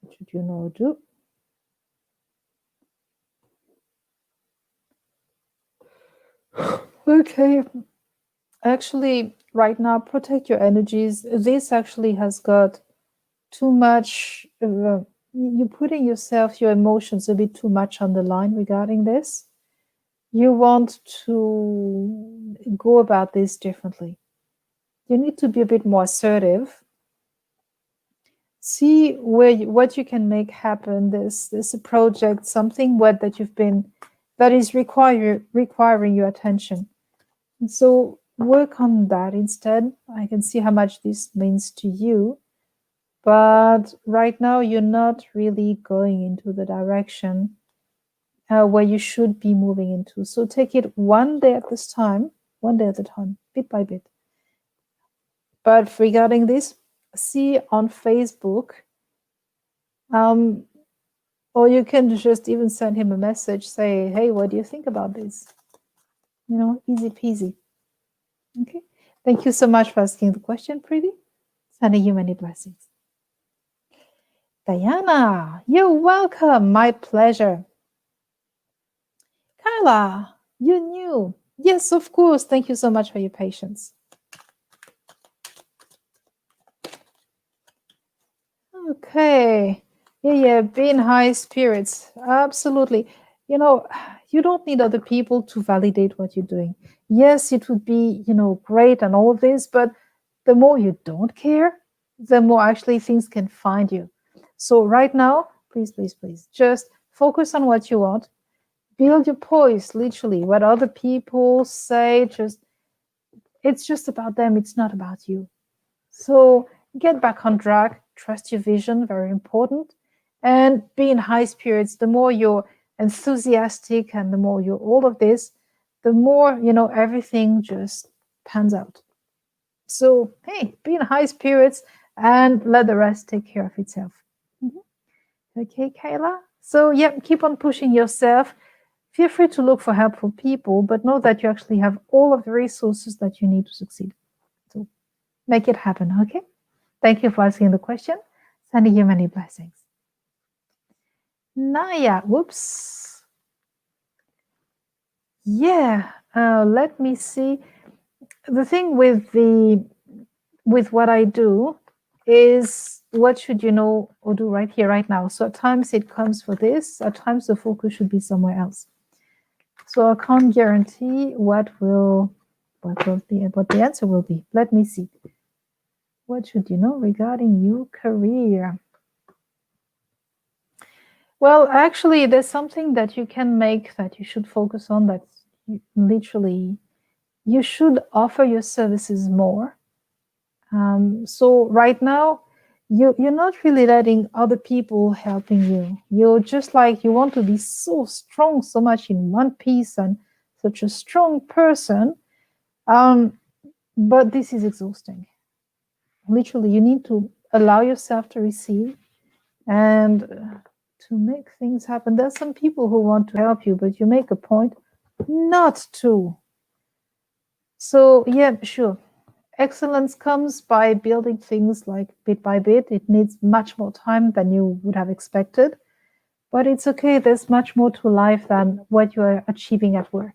What should you know do? Okay. Actually, right now, protect your energies. This actually has got too much. You're putting yourself, your emotions a bit too much on the line regarding this. You want to go about this differently. You need to be a bit more assertive. See what you can make happen. There's a project, something that is requiring your attention. And so work on that instead. I can see how much this means to you. But right now, you're not really going into the direction where you should be moving into. So take it one day at a time, bit by bit. But regarding this, see on Facebook, or you can just even send him a message, say, hey, what do you think about this? Easy peasy. Okay. Thank you so much for asking the question, Pretty. Sending you many blessings. Diana, you're welcome. My pleasure. Carla, you knew. Yes, of course. Thank you so much for your patience. Okay. Yeah, be in high spirits. Absolutely. You don't need other people to validate what you're doing. Yes, it would be, great and all of this, but the more you don't care, the more actually things can find you. So right now, please, just focus on what you want. Build your poise, literally. What other people say, it's just about them. It's not about you. So get back on track. Trust your vision, very important. And be in high spirits. The more you're enthusiastic and the more you're all of this, the more, everything just pans out. So, hey, be in high spirits and let the rest take care of itself. Okay, Kayla? So, yeah, keep on pushing yourself. Feel free to look for helpful people, but know that you actually have all of the resources that you need to succeed. So, make it happen, okay? Thank you for asking the question. Sending you many blessings. Naya, whoops. Yeah, let me see. The thing with what I do is what should you know or do right here, right now. So at times it comes for this, at times the focus should be somewhere else. So I can't guarantee what the answer will be. Let me see. What should you know regarding your career? Well, actually, there's something that you can make that you should focus on. That's literally, you should offer your services more. So right now, you're not really letting other people helping you. You're just like you want to be so strong, so much in one piece, and such a strong person. Um, but this is exhausting. Literally, you need to allow yourself to receive and to make things happen. There's some people who want to help you, but you make a point not to. So yeah, sure. Excellence comes by building things like bit by bit. It needs much more time than you would have expected, but it's okay. There's much more to life than what you are achieving at work.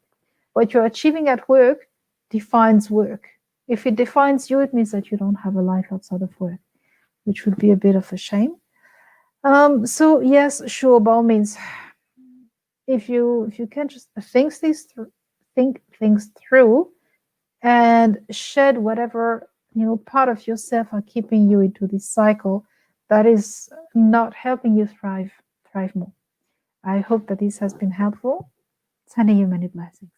What you're achieving at work defines work. If it defines you, it means that you don't have a life outside of work, which would be a bit of a shame. So yes, sure, by all means, if you can just think things through and shed whatever part of yourself are keeping you into this cycle that is not helping you thrive more. I hope that this has been helpful. Sending you many blessings.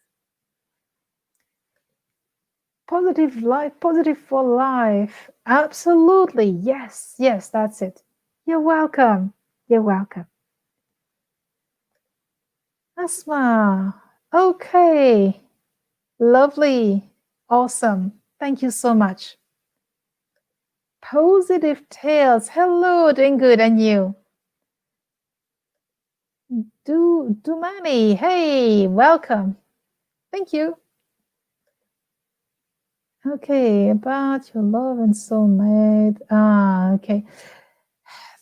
Positive life, positive for life. Absolutely. Yes, that's it. You're welcome. You're welcome. Asma. Okay. Lovely. Awesome. Thank you so much. Positive Tales. Hello, doing good, and you? Dumani. Hey, welcome. Thank you. Okay, about your love and soulmate. Okay.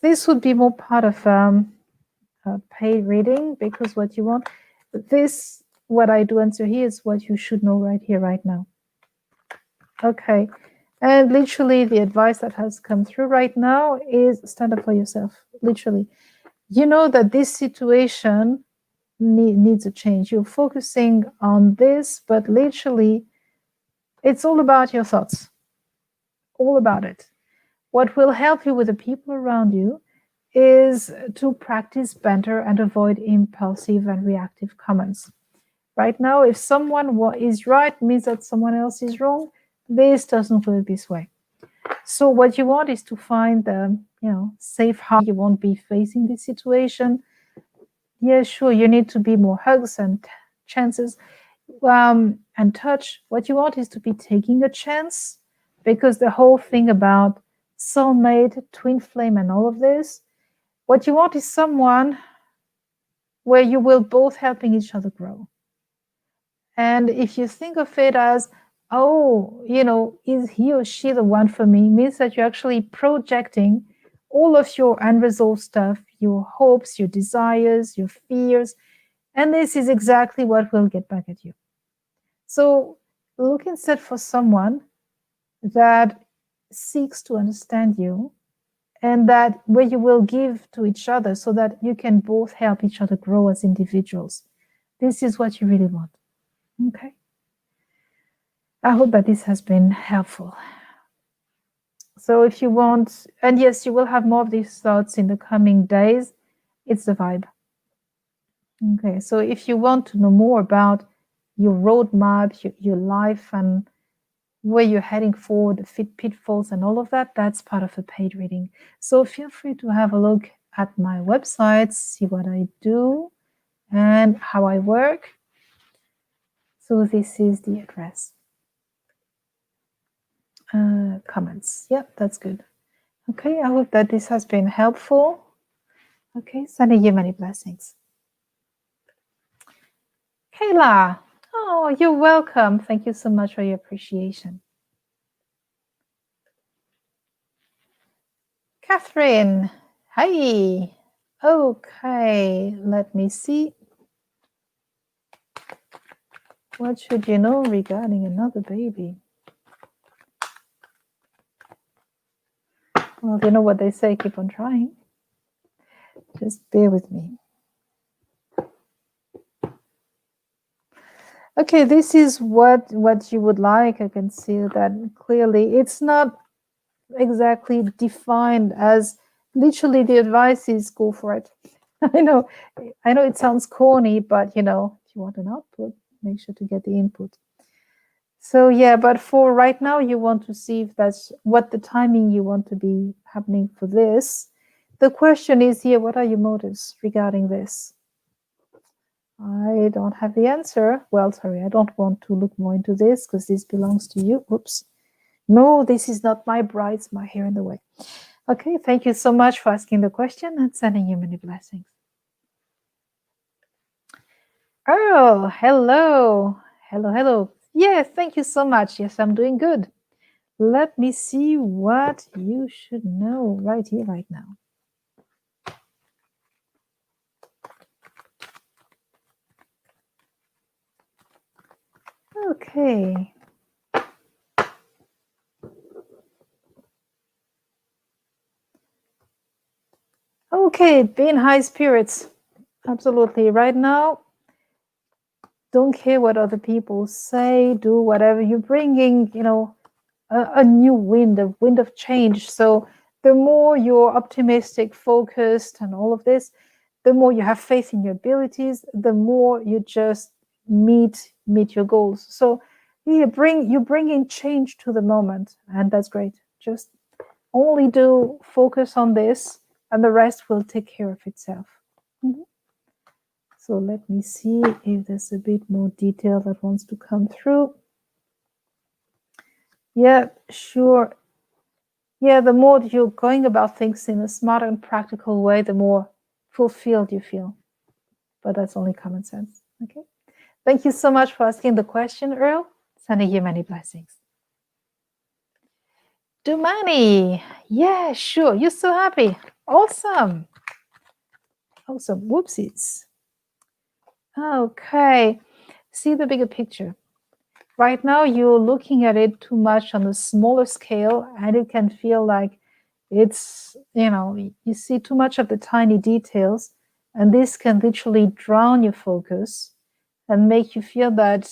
This would be more part of a paid reading, because what you want, what I do answer here is what you should know right here, right now. Okay. And literally the advice that has come through right now is stand up for yourself. Literally. You know that this situation needs a change. You're focusing on this, but literally it's all about your thoughts. All about it. What will help you with the people around you is to practice banter and avoid impulsive and reactive comments. Right now, if someone is right means that someone else is wrong, this doesn't work this way. So what you want is to find the safe house. You won't be facing this situation. Yeah, sure, you need to be more hugs and chances and touch. What you want is to be taking a chance, because the whole thing about soulmate, twin flame, and all of this, what you want is someone where you will both helping each other grow. And if you think of it as, oh, is he or she the one for me, means that you're actually projecting all of your unresolved stuff, your hopes, your desires, your fears. And this is exactly what will get back at you. So look instead for someone that seeks to understand you, and that where you will give to each other so that you can both help each other grow as individuals. This is what you really want. Okay. I hope that this has been helpful. So if you want, and yes, you will have more of these thoughts in the coming days, it's the vibe. Okay, so if you want to know more about your roadmap, your life, and where you're heading for, the pitfalls and all of that, that's part of a paid reading. So feel free to have a look at my website, see what I do and how I work. So this is the address. Comments. Yep, that's good. Okay, I hope that this has been helpful. Okay, sending you many blessings. Kayla, oh, you're welcome. Thank you so much for your appreciation. Catherine, hi. Okay, let me see. What should you know regarding another baby? Well, you know what they say, keep on trying. Just bear with me. Okay, this is what you would like. I can see that clearly. It's not exactly defined as literally the advice is go for it. I know it sounds corny, but if you want an output, make sure to get the input. So yeah, but for right now, you want to see if that's what the timing you want to be happening for this. The question is here, what are your motives regarding this? I don't have the answer. Well, sorry, I don't want to look more into this because this belongs to you. Oops. No, this is not my bride, it's my hair in the way. Okay, thank you so much for asking the question and sending you many blessings. Earl, hello. Hello, hello. Yes, thank you so much. Yes, I'm doing good. Let me see what you should know right here, right now. Okay. Okay, be in high spirits. Absolutely. Right now, don't care what other people say, do whatever you're bringing, a new wind, a wind of change. So the more you're optimistic, focused, and all of this, the more you have faith in your abilities, the more you just meet your goals. So you're bringing change to the moment, and that's great. Just only focus on this, and the rest will take care of itself. Mhm. So let me see if there's a bit more detail that wants to come through. Yeah, sure. Yeah, the more that you're going about things in a smart and practical way, the more fulfilled you feel. But that's only common sense. Okay. Thank you so much for asking the question, Earl. Sending you many blessings. Dumani. Yeah, sure. You're so happy. Awesome. Awesome. Whoopsies. Okay. See the bigger picture. Right now, you're looking at it too much on a smaller scale, and it can feel like it's, you see too much of the tiny details, and this can literally drown your focus and make you feel that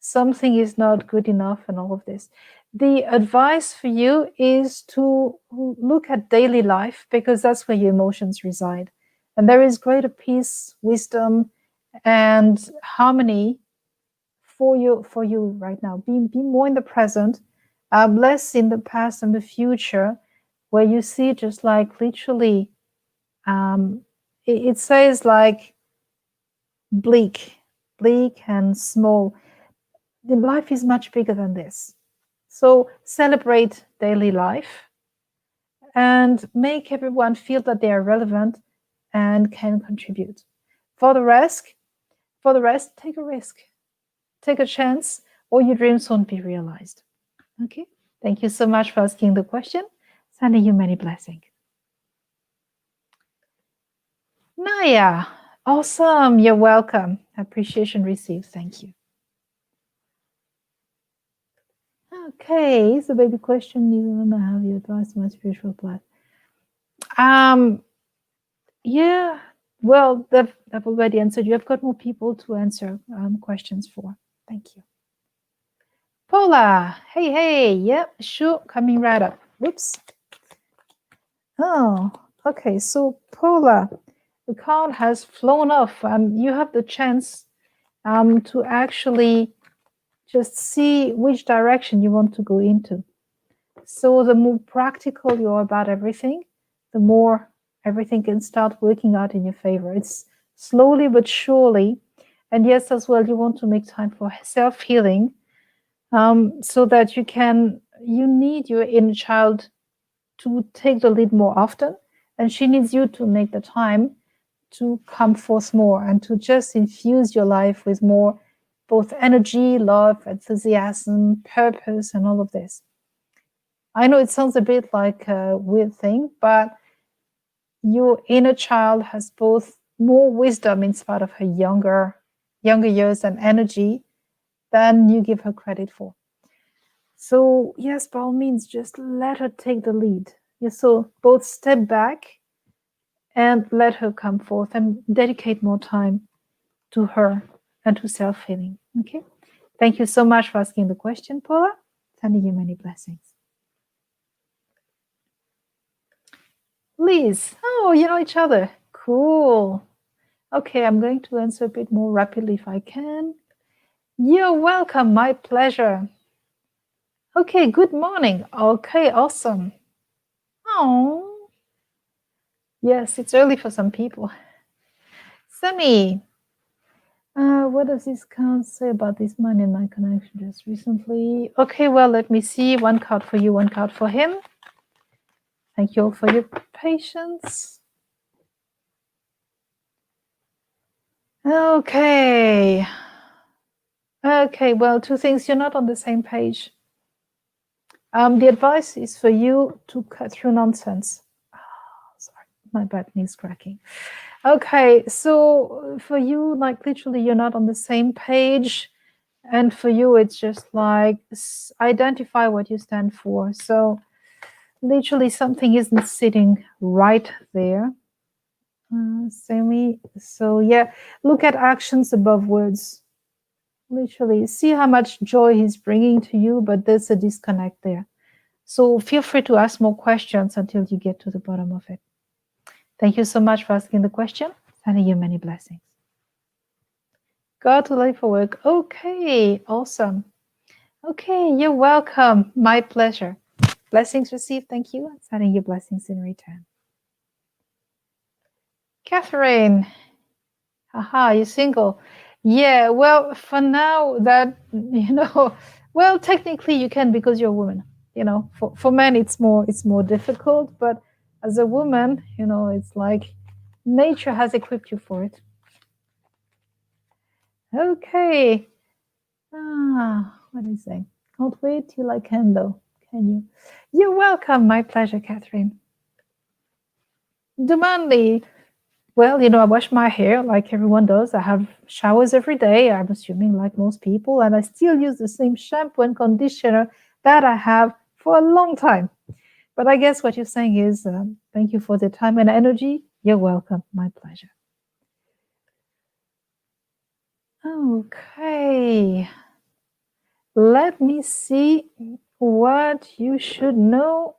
something is not good enough and all of this. The advice for you is to look at daily life because that's where your emotions reside. And there is greater peace, wisdom, and harmony for you right now. Be more in the present, less in the past and the future, where you see just like literally, it says like bleak and small. The life is much bigger than this. So celebrate daily life and make everyone feel that they are relevant and can contribute. For the rest, take a risk, take a chance, or your dreams won't be realized. Okay. Thank you so much for asking the question. Sending you many blessings. Naya, awesome. You're welcome. Appreciation received. Thank you. Okay, so baby question is I have your advice on my spiritual path. Yeah, well, I've already answered you. I've got more people to answer questions for. Thank you. Paula, hey, yeah, sure, coming right up. Whoops. Oh, okay, so Paula, the card has flown off and you have the chance to actually just see which direction you want to go into. So the more practical you are about everything, the more everything can start working out in your favor. It's slowly but surely. And yes, as well, you want to make time for self-healing so that you need your inner child to take the lead more often. And she needs you to make the time to come forth more and to just infuse your life with more both energy, love, enthusiasm, purpose, and all of this. I know it sounds a bit like a weird thing, but your inner child has both more wisdom in spite of her younger years and energy than you give her credit for. So yes, by all means, just let her take the lead. Yeah, so both step back and let her come forth and dedicate more time to her and to self-healing. Okay. Thank you so much for asking the question, Paula. Sending you many blessings. Liz, oh, you know each other. Cool. Okay, I'm going to answer a bit more rapidly if I can. You're welcome. My pleasure. Okay, good morning. Okay, awesome. Oh, yes, it's early for some people. Sunny, what does this card say about this man in my connection just recently? Okay, well, let me see. One card for you, one card for him. Thank you all for your patience. Okay. Okay, well, two things. You're not on the same page. The advice is for you to cut through nonsense. Oh, sorry, my bad knee's cracking. Okay, so for you, like literally, you're not on the same page. And for you, it's just like identify what you stand for. So literally, something isn't sitting right there. Semi. So yeah, look at actions above words. Literally, see how much joy he's bringing to you, but there's a disconnect there. So feel free to ask more questions until you get to the bottom of it. Thank you so much for asking the question. Sending you many blessings. God to life for work. Okay, awesome. Okay, you're welcome. My pleasure. Blessings received. Thank you. Sending you blessings in return. Catherine. Aha, you're single. Yeah, well, for now, that, well, technically you can because you're a woman. For men it's more difficult, but as a woman, it's like nature has equipped you for it. Okay. What is it? Can't wait till I can, though. Can you? You're welcome. My pleasure, Catherine. Demandly. Well, I wash my hair like everyone does. I have showers every day, I'm assuming, like most people, and I still use the same shampoo and conditioner that I have for a long time. But I guess what you're saying is thank you for the time and energy. You're welcome. My pleasure. Okay. Let me see what you should know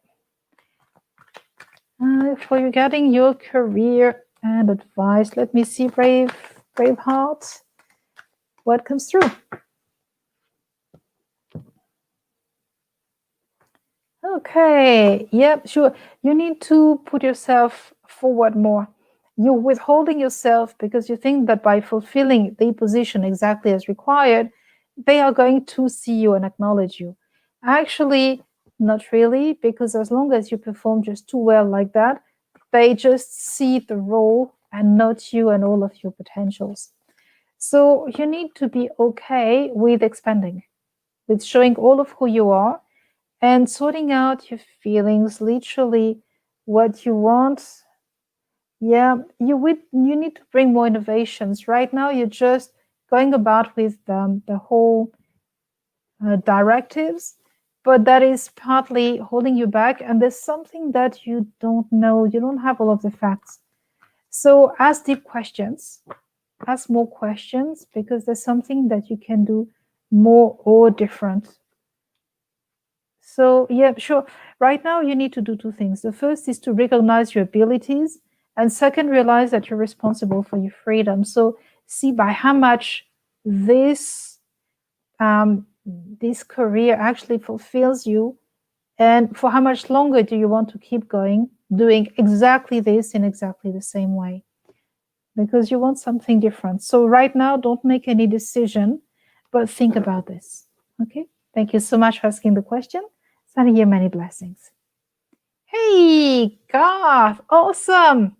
for regarding your career and advice. Let me see, Braveheart. What comes through? Okay, yep, sure. You need to put yourself forward more. You're withholding yourself because you think that by fulfilling the position exactly as required, they are going to see you and acknowledge you. Actually, not really, because as long as you perform just too well like that, they just see the role and not you and all of your potentials. So you need to be okay with expanding, with showing all of who you are and sorting out your feelings, literally what you want. Yeah, you need to bring more innovations. Right now, you're just going about with the whole directives, but that is partly holding you back. And there's something that you don't know. You don't have all of the facts. So ask deep questions, ask more questions, because there's something that you can do more or different. So, yeah, sure. Right now, you need to do two things. The first is to recognize your abilities, and second, realize that you're responsible for your freedom. So, see by how much this this career actually fulfills you, and for how much longer do you want to keep going doing exactly this in exactly the same way, because you want something different. So, right now, don't make any decision, but think about this. Okay. Thank you so much for asking the question. Sending you many blessings. Hey, Garth. Awesome.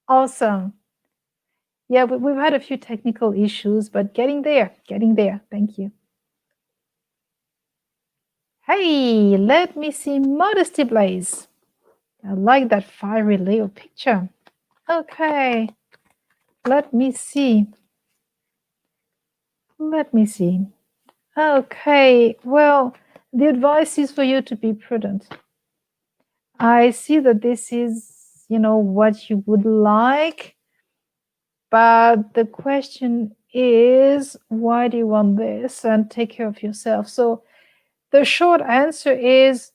Awesome. Yeah, we've had a few technical issues, but getting there. Thank you. Hey, let me see Modesty Blaze. I like that fiery Leo picture. Okay. Let me see. Okay. Well, the advice is for you to be prudent. I see that this is, what you would like. But the question is, why do you want this? And take care of yourself. So the short answer is,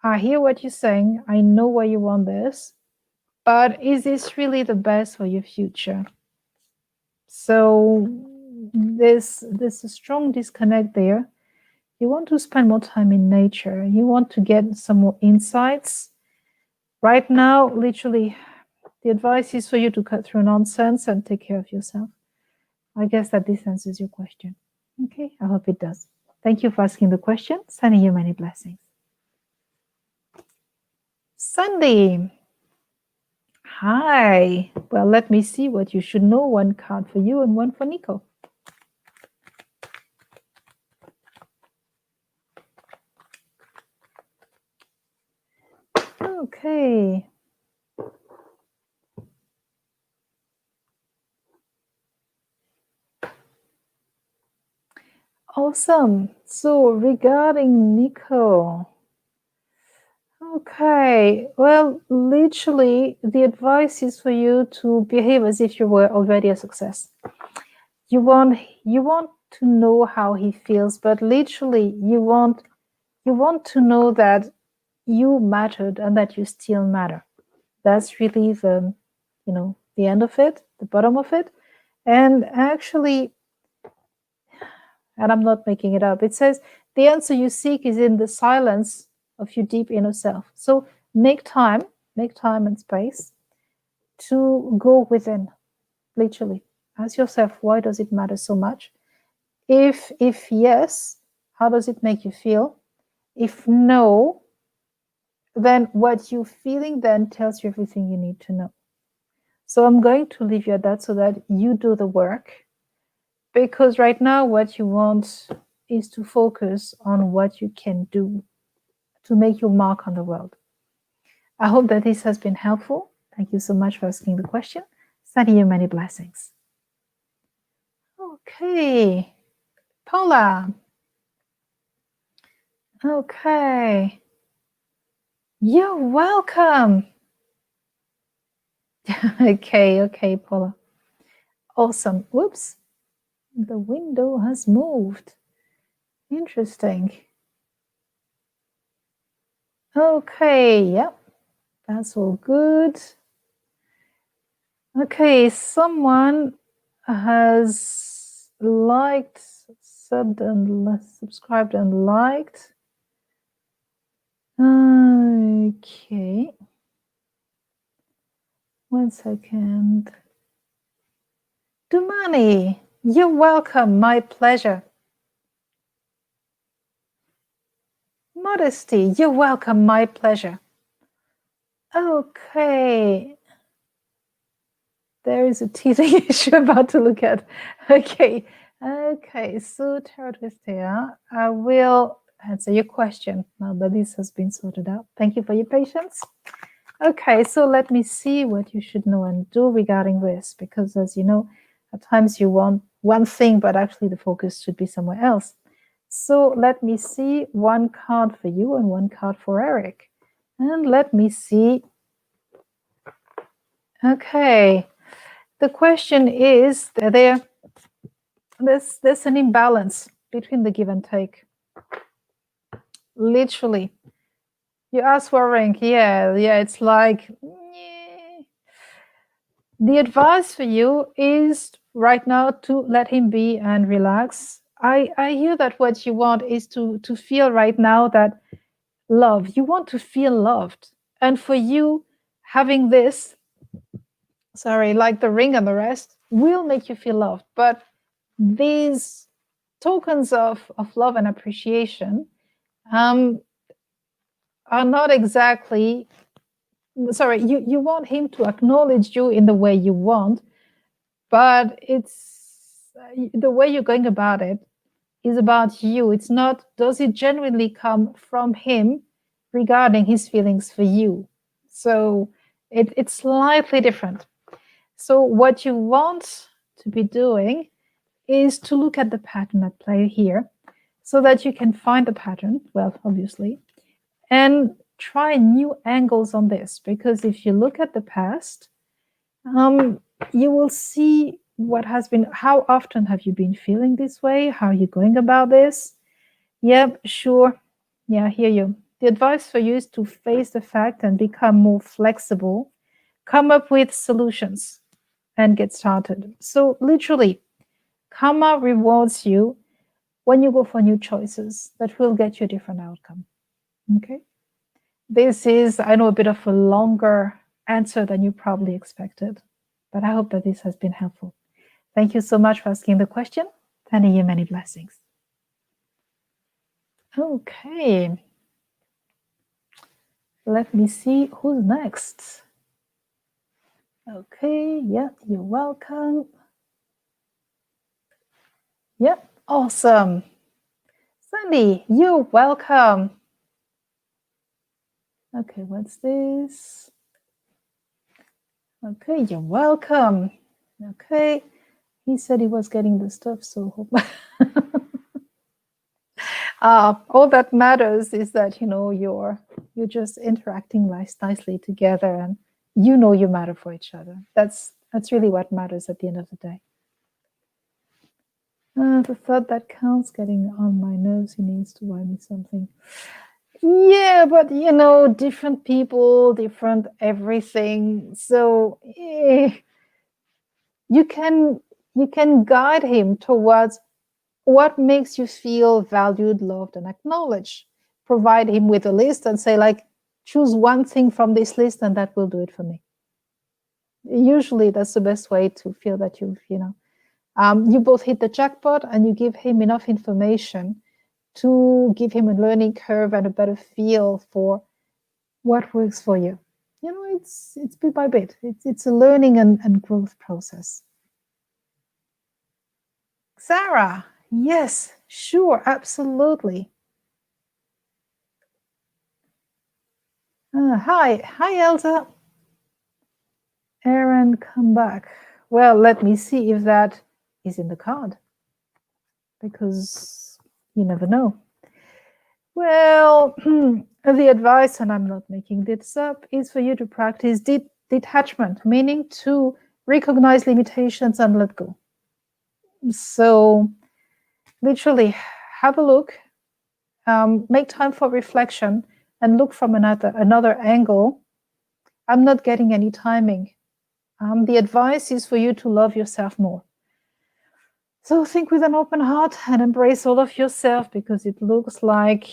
I hear what you're saying. I know why you want this. But is this really the best for your future? So there's a strong disconnect there. You want to spend more time in nature. You want to get some more insights. Right now, literally, the advice is for you to cut through nonsense and take care of yourself. I guess that this answers your question. Okay, I hope it does. Thank you for asking the question. Sending you many blessings. Sandy. Hi. Well, let me see what you should know. One card for you and one for Nico. Okay. Awesome. So regarding Nico, okay, well, literally, the advice is for you to behave as if you were already a success. You want to know how he feels, but literally, you want to know that you mattered and that you still matter. That's really the, the end of it, the bottom of it. And actually, and I'm not making it up, it says the answer you seek is in the silence of your deep inner self. So make time and space to go within, literally. Ask yourself, why does it matter so much? If yes, how does it make you feel? If no, then what you're feeling then tells you everything you need to know. So I'm going to leave you at that so that you do the work. Because right now, what you want is to focus on what you can do to make your mark on the world. I hope that this has been helpful. Thank you so much for asking the question. Sending you many blessings. Okay. Paula. Okay. You're welcome. Okay, Paula. Awesome. Whoops. The window has moved. Interesting. Okay, yep. That's all good. Okay, someone has liked, subbed and subscribed and liked. Okay. 1 second. Dumani, you're welcome. My pleasure. Modesty, you're welcome. My pleasure. Okay. There is a teething issue about to look at. Okay. So Tarot Twistia, I will answer your question now that this has been sorted out. Thank you for your patience. Okay, so let me see what you should know and do regarding this, because as you know, at times you want one thing, but actually the focus should be somewhere else. So let me see one card for you and one card for Eric. And let me see. Okay, the question is, there's an imbalance between the give and take. Literally. You ask for a ring. Yeah, it's like, the advice for you is right now to let him be and relax. I hear that what you want is to feel right now that love. You want to feel loved. And for you, having this, like the ring and the rest, will make you feel loved. But these tokens of love and appreciation are not exactly, you want him to acknowledge you in the way you want, but it's the way you're going about it is about you. It's not, does it genuinely come from him regarding his feelings for you? So it's slightly different. So what you want to be doing is to look at the pattern at play here so that you can find the pattern, well, obviously, and try new angles on this. Because if you look at the past, you will see what has been, how often have you been feeling this way? How are you going about this? Yep, sure. Yeah, I hear you. The advice for you is to face the fact and become more flexible, come up with solutions and get started. So literally, Karma rewards you when you go for new choices that will get you a different outcome. Okay. This is, I know, a bit of a longer answer than you probably expected, but I hope that this has been helpful. Thank you so much for asking the question. Sending you many blessings. Okay. Let me see who's next. Okay, yeah, you're welcome. Yep, awesome. Sandy, you're welcome. Okay, what's this? Okay, you're welcome. Okay, he said he was getting the stuff, so hope. All that matters is that you're just interacting nicely together, and you matter for each other. That's really what matters at the end of the day. The thought that counts getting on my nerves. He needs to buy me something. Yeah, but different people, different everything. So you can guide him towards what makes you feel valued, loved, and acknowledged. Provide him with a list and say, like, choose one thing from this list and that will do it for me. Usually that's the best way to feel that you both hit the jackpot, and you give him enough information to give him a learning curve and a better feel for what works for you. It's bit by bit. It's a learning and growth process. Sarah, yes, sure, absolutely. Hi, Elsa. Aaron, come back. Well, let me see if that is in the card, because you never know. Well, the advice, and I'm not making this up, is for you to practice detachment, meaning to recognize limitations and let go. So literally have a look, make time for reflection, and look from another angle. I'm not getting any timing. The advice is for you to love yourself more. So think with an open heart and embrace all of yourself, because it looks like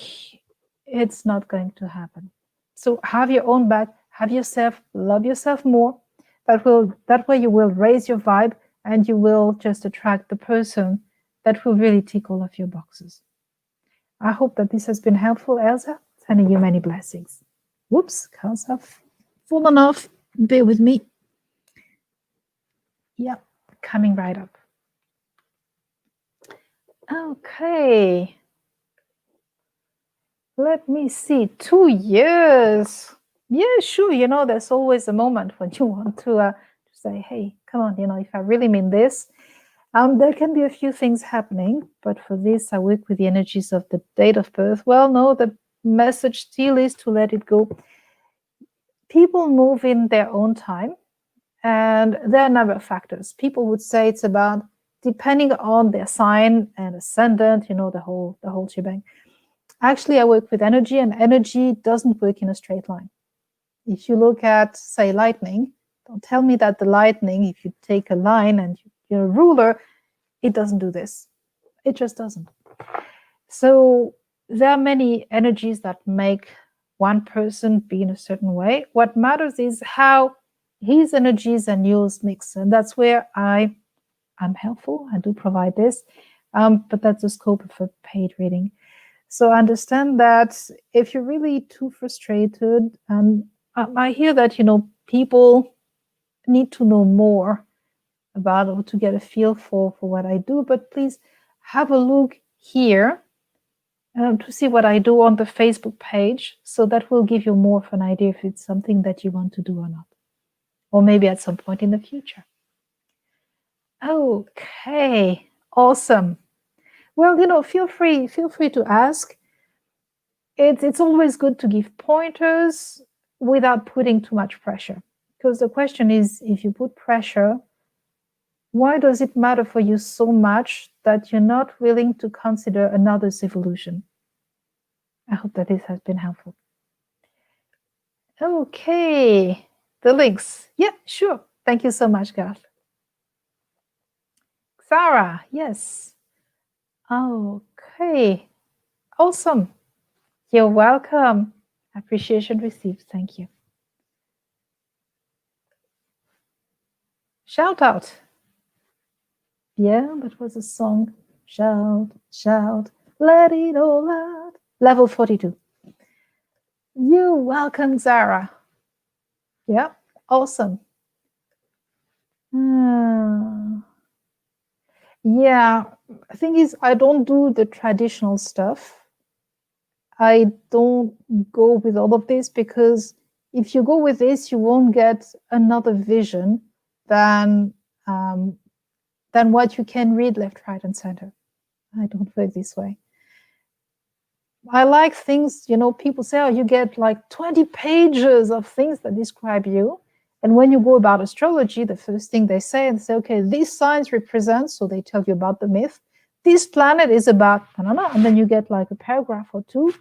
it's not going to happen. So have your own back, have yourself, love yourself more. That way you will raise your vibe, and you will just attract the person that will really tick all of your boxes. I hope that this has been helpful, Elsa. Sending you many blessings. Whoops, cards have fallen off. Bear with me. Yeah, coming right up. Okay. Let me see. 2 years. Yeah, sure. There's always a moment when you want to say, hey, come on, if I really mean this. There can be a few things happening, but for this, I work with the energies of the date of birth. Well, no, the message still is to let it go. People move in their own time, and there are a number of factors. People would say it's about, depending on their sign and ascendant, the whole shebang. Actually, I work with energy, and energy doesn't work in a straight line. If you look at, say, lightning, don't tell me that the lightning, if you take a line and you're a ruler, it doesn't do this. It just doesn't. So there are many energies that make one person be in a certain way. What matters is how his energies and yours mix. And that's where I'm helpful. I do provide this, but that's the scope of a paid reading. So understand that if you're really too frustrated, and I hear that, people need to know more about, or to get a feel for what I do, but please have a look here to see what I do on the Facebook page. So that will give you more of an idea if it's something that you want to do or not, or maybe at some point in the future. Okay, awesome. Well, feel free to ask. It's always good to give pointers without putting too much pressure, because the question is, if you put pressure, why does it matter for you so much that you're not willing to consider another's evolution? I hope that this has been helpful. Okay, the links. Yeah, sure. Thank you so much, Garth. Sarah, yes. Okay. Awesome. You're welcome. Appreciation received. Thank you. Shout out. Yeah, that was a song. Shout, shout, let it all out. Level 42. You're welcome, Zara. Yeah, awesome. Yeah, the thing is, I don't do the traditional stuff. I don't go with all of this because if you go with this, you won't get another vision than what you can read left, right, and center. I don't work this way. I like things, people say, oh, you get like 20 pages of things that describe you. And when you go about astrology, the first thing they say, okay, these signs represent, so they tell you about the myth. This planet is about, and then you get like a paragraph or two.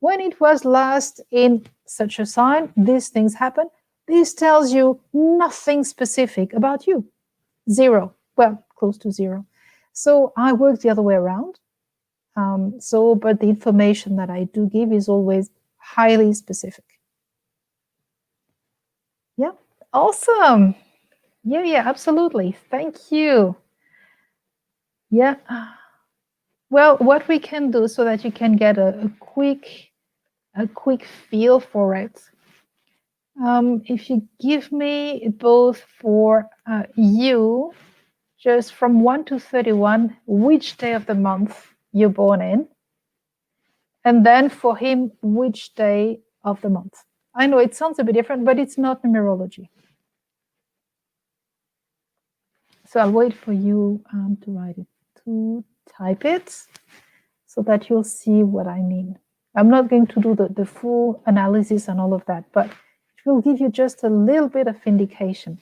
When it was last in such a sign, these things happen. This tells you nothing specific about you. Zero. Well, close to zero. So I work the other way around. But the information that I do give is always highly specific. Yeah, awesome. Yeah, absolutely. Thank you. Yeah. Well, what we can do so that you can get a quick feel for it. If you give me both for you, just from 1 to 31, which day of the month you're born in, and then for him, which day of the month. I know it sounds a bit different, but it's not numerology. So I'll wait for you to write it, to type it, so that you'll see what I mean. I'm not going to do the full analysis and all of that, but it will give you just a little bit of indication.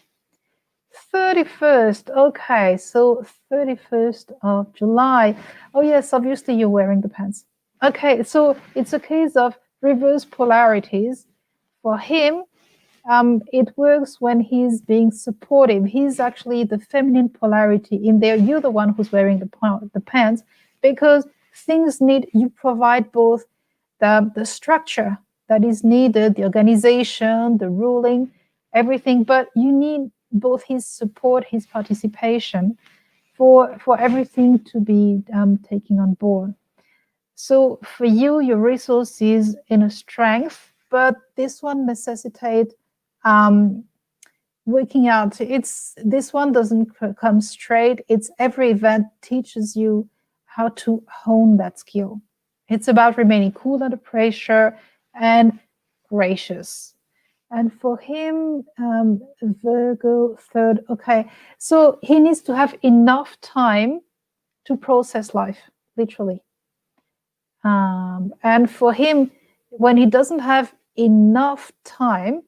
31st, okay, so 31st of July. Oh yes, obviously you're wearing the pants. Okay, so it's a case of reverse polarities. For him, it works when he's being supportive. He's actually the feminine polarity in there. You're the one who's wearing the pants, because things need, you provide both the structure that is needed, the organization, the ruling, everything, but you need both his support, his participation for everything to be taken on board. So for you, your resource is in a strength, but this one necessitates working out. This one doesn't come straight. It's every event teaches you how to hone that skill. It's about remaining cool under pressure and gracious. And for him, Virgo, 3rd, okay. So he needs to have enough time to process life, literally. And for him, when he doesn't have enough time,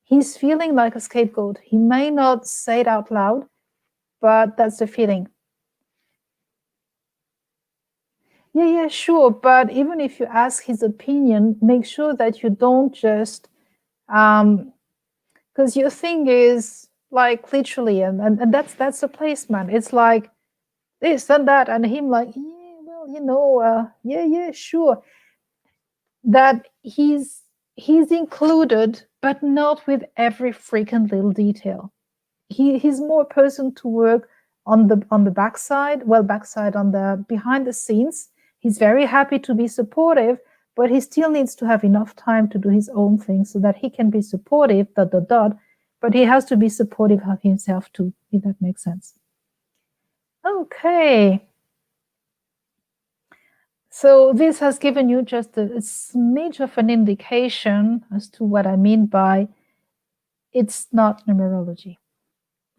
he's feeling like a scapegoat. He may not say it out loud, but that's the feeling. Yeah, sure. But even if you ask his opinion, make sure that you don't just, because your thing is like literally, and that's a placement. It's like this and that, and him like, yeah, well, yeah, sure. That he's included, but not with every freaking little detail. He's more a person to work on the backside, on the behind the scenes. He's very happy to be supportive, but he still needs to have enough time to do his own thing so that he can be supportive, but he has to be supportive of himself too, if that makes sense. Okay. So this has given you just a smidge of an indication as to what I mean by it's not numerology.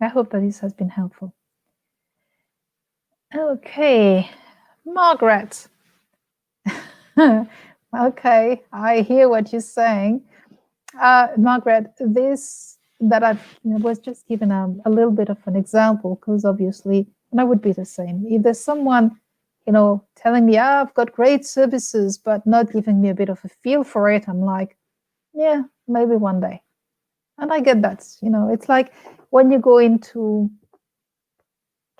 I hope that this has been helpful. Okay, Margaret. Okay, I hear what you're saying. Margaret, this that I was just given a little bit of an example, because obviously, and I would be the same. If there's someone, telling me, I've got great services, but not giving me a bit of a feel for it, I'm like, yeah, maybe one day. And I get that, it's like when you go into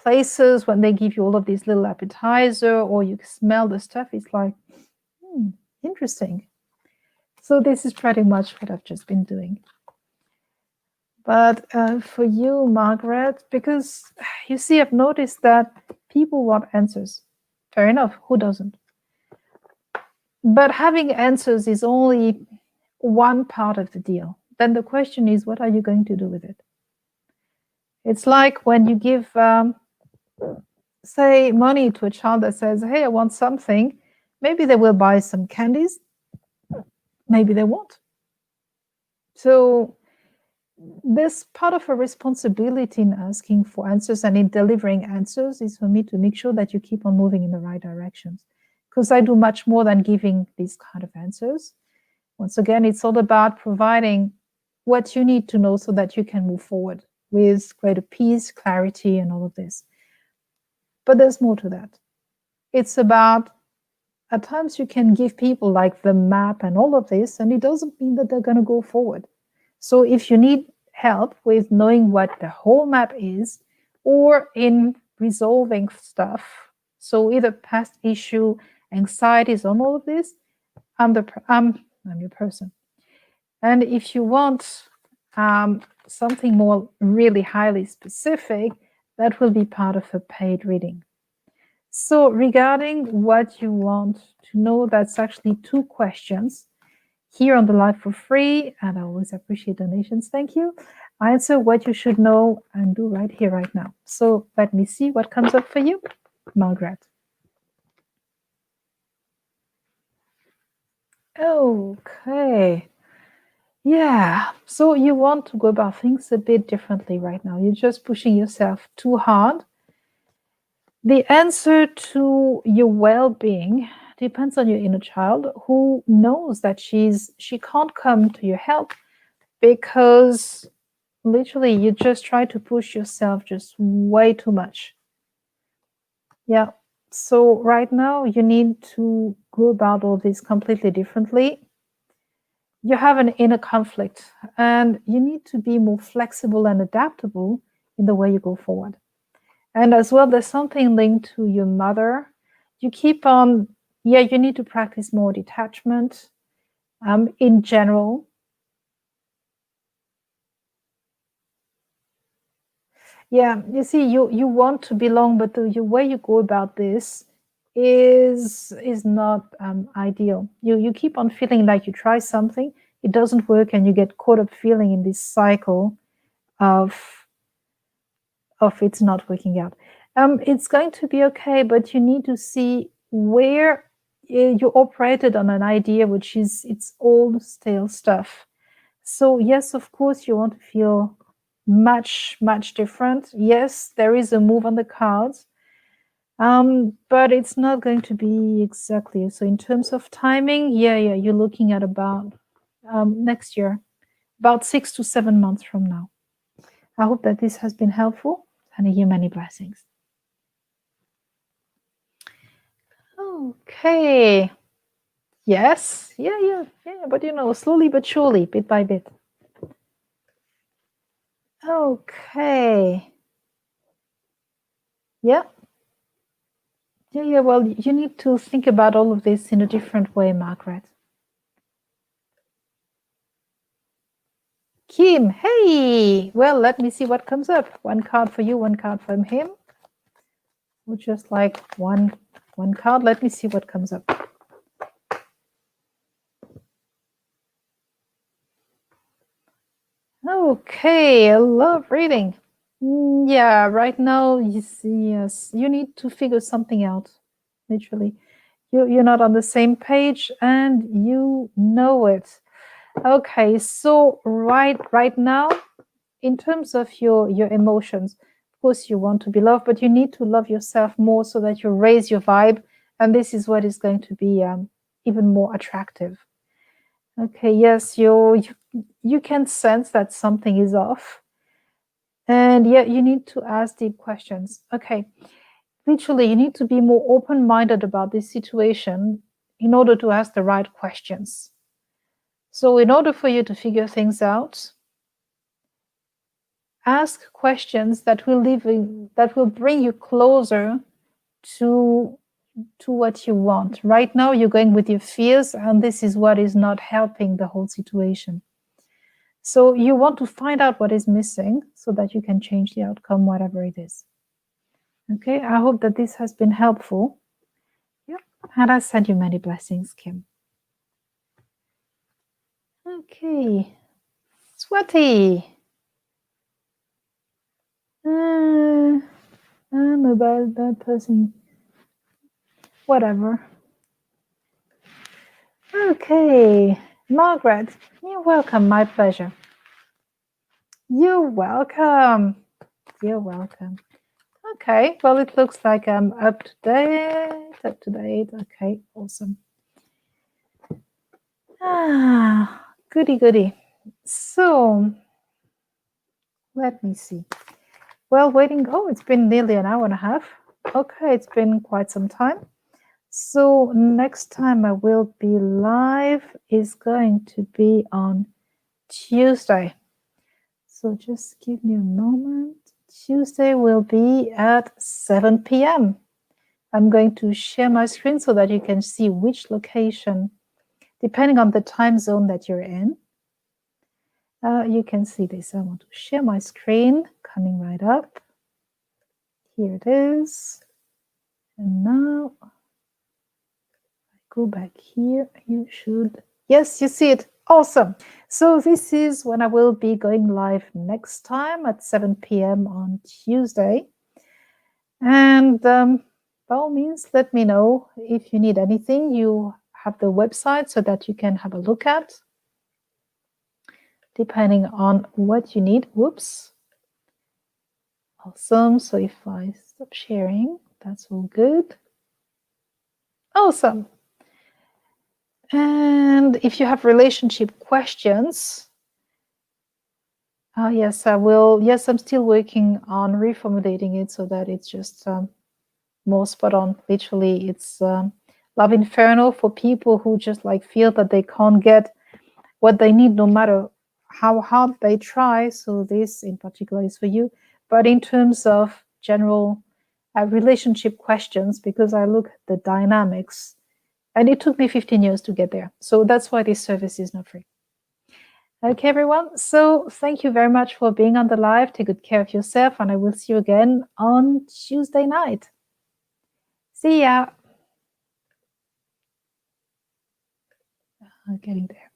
places when they give you all of these little appetizer, or you smell the stuff, it's like, interesting. So this is pretty much what I've just been doing. But for you, Margaret, because you see, I've noticed that people want answers. Fair enough, who doesn't? But having answers is only one part of the deal. Then the question is, what are you going to do with it? It's like when you give, say, money to a child that says, hey, I want something. Maybe they will buy some candies. Maybe they won't. So this part of a responsibility in asking for answers and in delivering answers is for me to make sure that you keep on moving in the right directions. Because I do much more than giving these kind of answers. Once again, it's all about providing what you need to know so that you can move forward with greater peace, clarity, and all of this. But there's more to that. It's about, at times you can give people like the map and all of this, and it doesn't mean that they're going to go forward. So if you need help with knowing what the whole map is, or in resolving stuff, so either past issue, anxieties, on all of this, I'm your person. And if you want something more really highly specific, that will be part of a paid reading. So regarding what you want to know, that's actually 2 questions here on the live for free, and I always appreciate donations. Thank you. I answer what you should know and do right here, right now. So let me see what comes up for you, Margaret. Okay. Yeah. So you want to go about things a bit differently right now. You're just pushing yourself too hard. The answer to your well-being depends on your inner child, who knows that she can't come to your help because literally you just try to push yourself just way too much. Yeah. So right now you need to go about all this completely differently. You have an inner conflict and you need to be more flexible and adaptable in the way you go forward. And as well, there's something linked to your mother. You keep on, you need to practice more detachment in general. Yeah, you see, you want to belong, but the way you go about this is not ideal. You keep on feeling like you try something, it doesn't work, and you get caught up feeling in this cycle of it's not working out. It's going to be okay, but you need to see where you operated on an idea which is its old stale stuff. So yes, of course, you want to feel much different. Yes, there is a move on the cards, but it's not going to be exactly. So in terms of timing, you're looking at about next year, about 6 to 7 months from now. I hope that this has been helpful, and you many blessings. Okay. Yes. Yeah. But slowly but surely, bit by bit. Okay. Yeah. Well, you need to think about all of this in a different way, Margaret. Kim, hey. Well, let me see what comes up. 1 card for you, 1 card from him. Or just like one card. Let me see what comes up. Okay, I love reading. Yeah, right now, yes, you need to figure something out, literally. You're not on the same page, and you know it. Okay, so right now, in terms of your emotions, of course, you want to be loved, but you need to love yourself more so that you raise your vibe, and this is what is going to be even more attractive. Okay, yes, you can sense that something is off. And yet you need to ask deep questions. Okay, literally, you need to be more open-minded about this situation in order to ask the right questions. So in order for you to figure things out, Ask questions that will bring you closer to what you want. Right now, you're going with your fears, and this is what is not helping the whole situation. So you want to find out what is missing so that you can change the outcome, whatever it is. Okay, I hope that this has been helpful. Yeah, and I send you many blessings, Kim. Okay, Swati. I'm about that person. Whatever. Okay, Margaret, you're welcome. My pleasure. You're welcome. You're welcome. Okay, well, it looks like I'm up to date. Up to date. Okay, awesome. Goody, goody. So, let me see. Well, waiting. Oh, it's been nearly an hour and a half. Okay, it's been quite some time. So next time I will be live is going to be on Tuesday. So just give me a moment. Tuesday will be at 7 p.m. I'm going to share my screen so that you can see which location, depending on the time zone that you're in. You can see this. I want to share my screen, coming right up. Here it is. And now I go back here. You should, yes, you see it. Awesome. So this is when I will be going live next time at 7 p.m. on Tuesday. And by all means, let me know if you need anything. You have the website so that you can have a look at, depending on what you need. Whoops. Awesome. So if I stop sharing, that's all good. Awesome. And if you have relationship questions, yes, I will. Yes, I'm still working on reformulating it so that it's just more spot on. Literally, it's Love Inferno for people who just like feel that they can't get what they need no matter how hard they try. So this in particular is for you. But in terms of general relationship questions, because I look at the dynamics, and it took me 15 years to get there. So that's why this service is not free. Okay, everyone. So thank you very much for being on the live. Take good care of yourself, and I will see you again on Tuesday night. See ya. Getting there.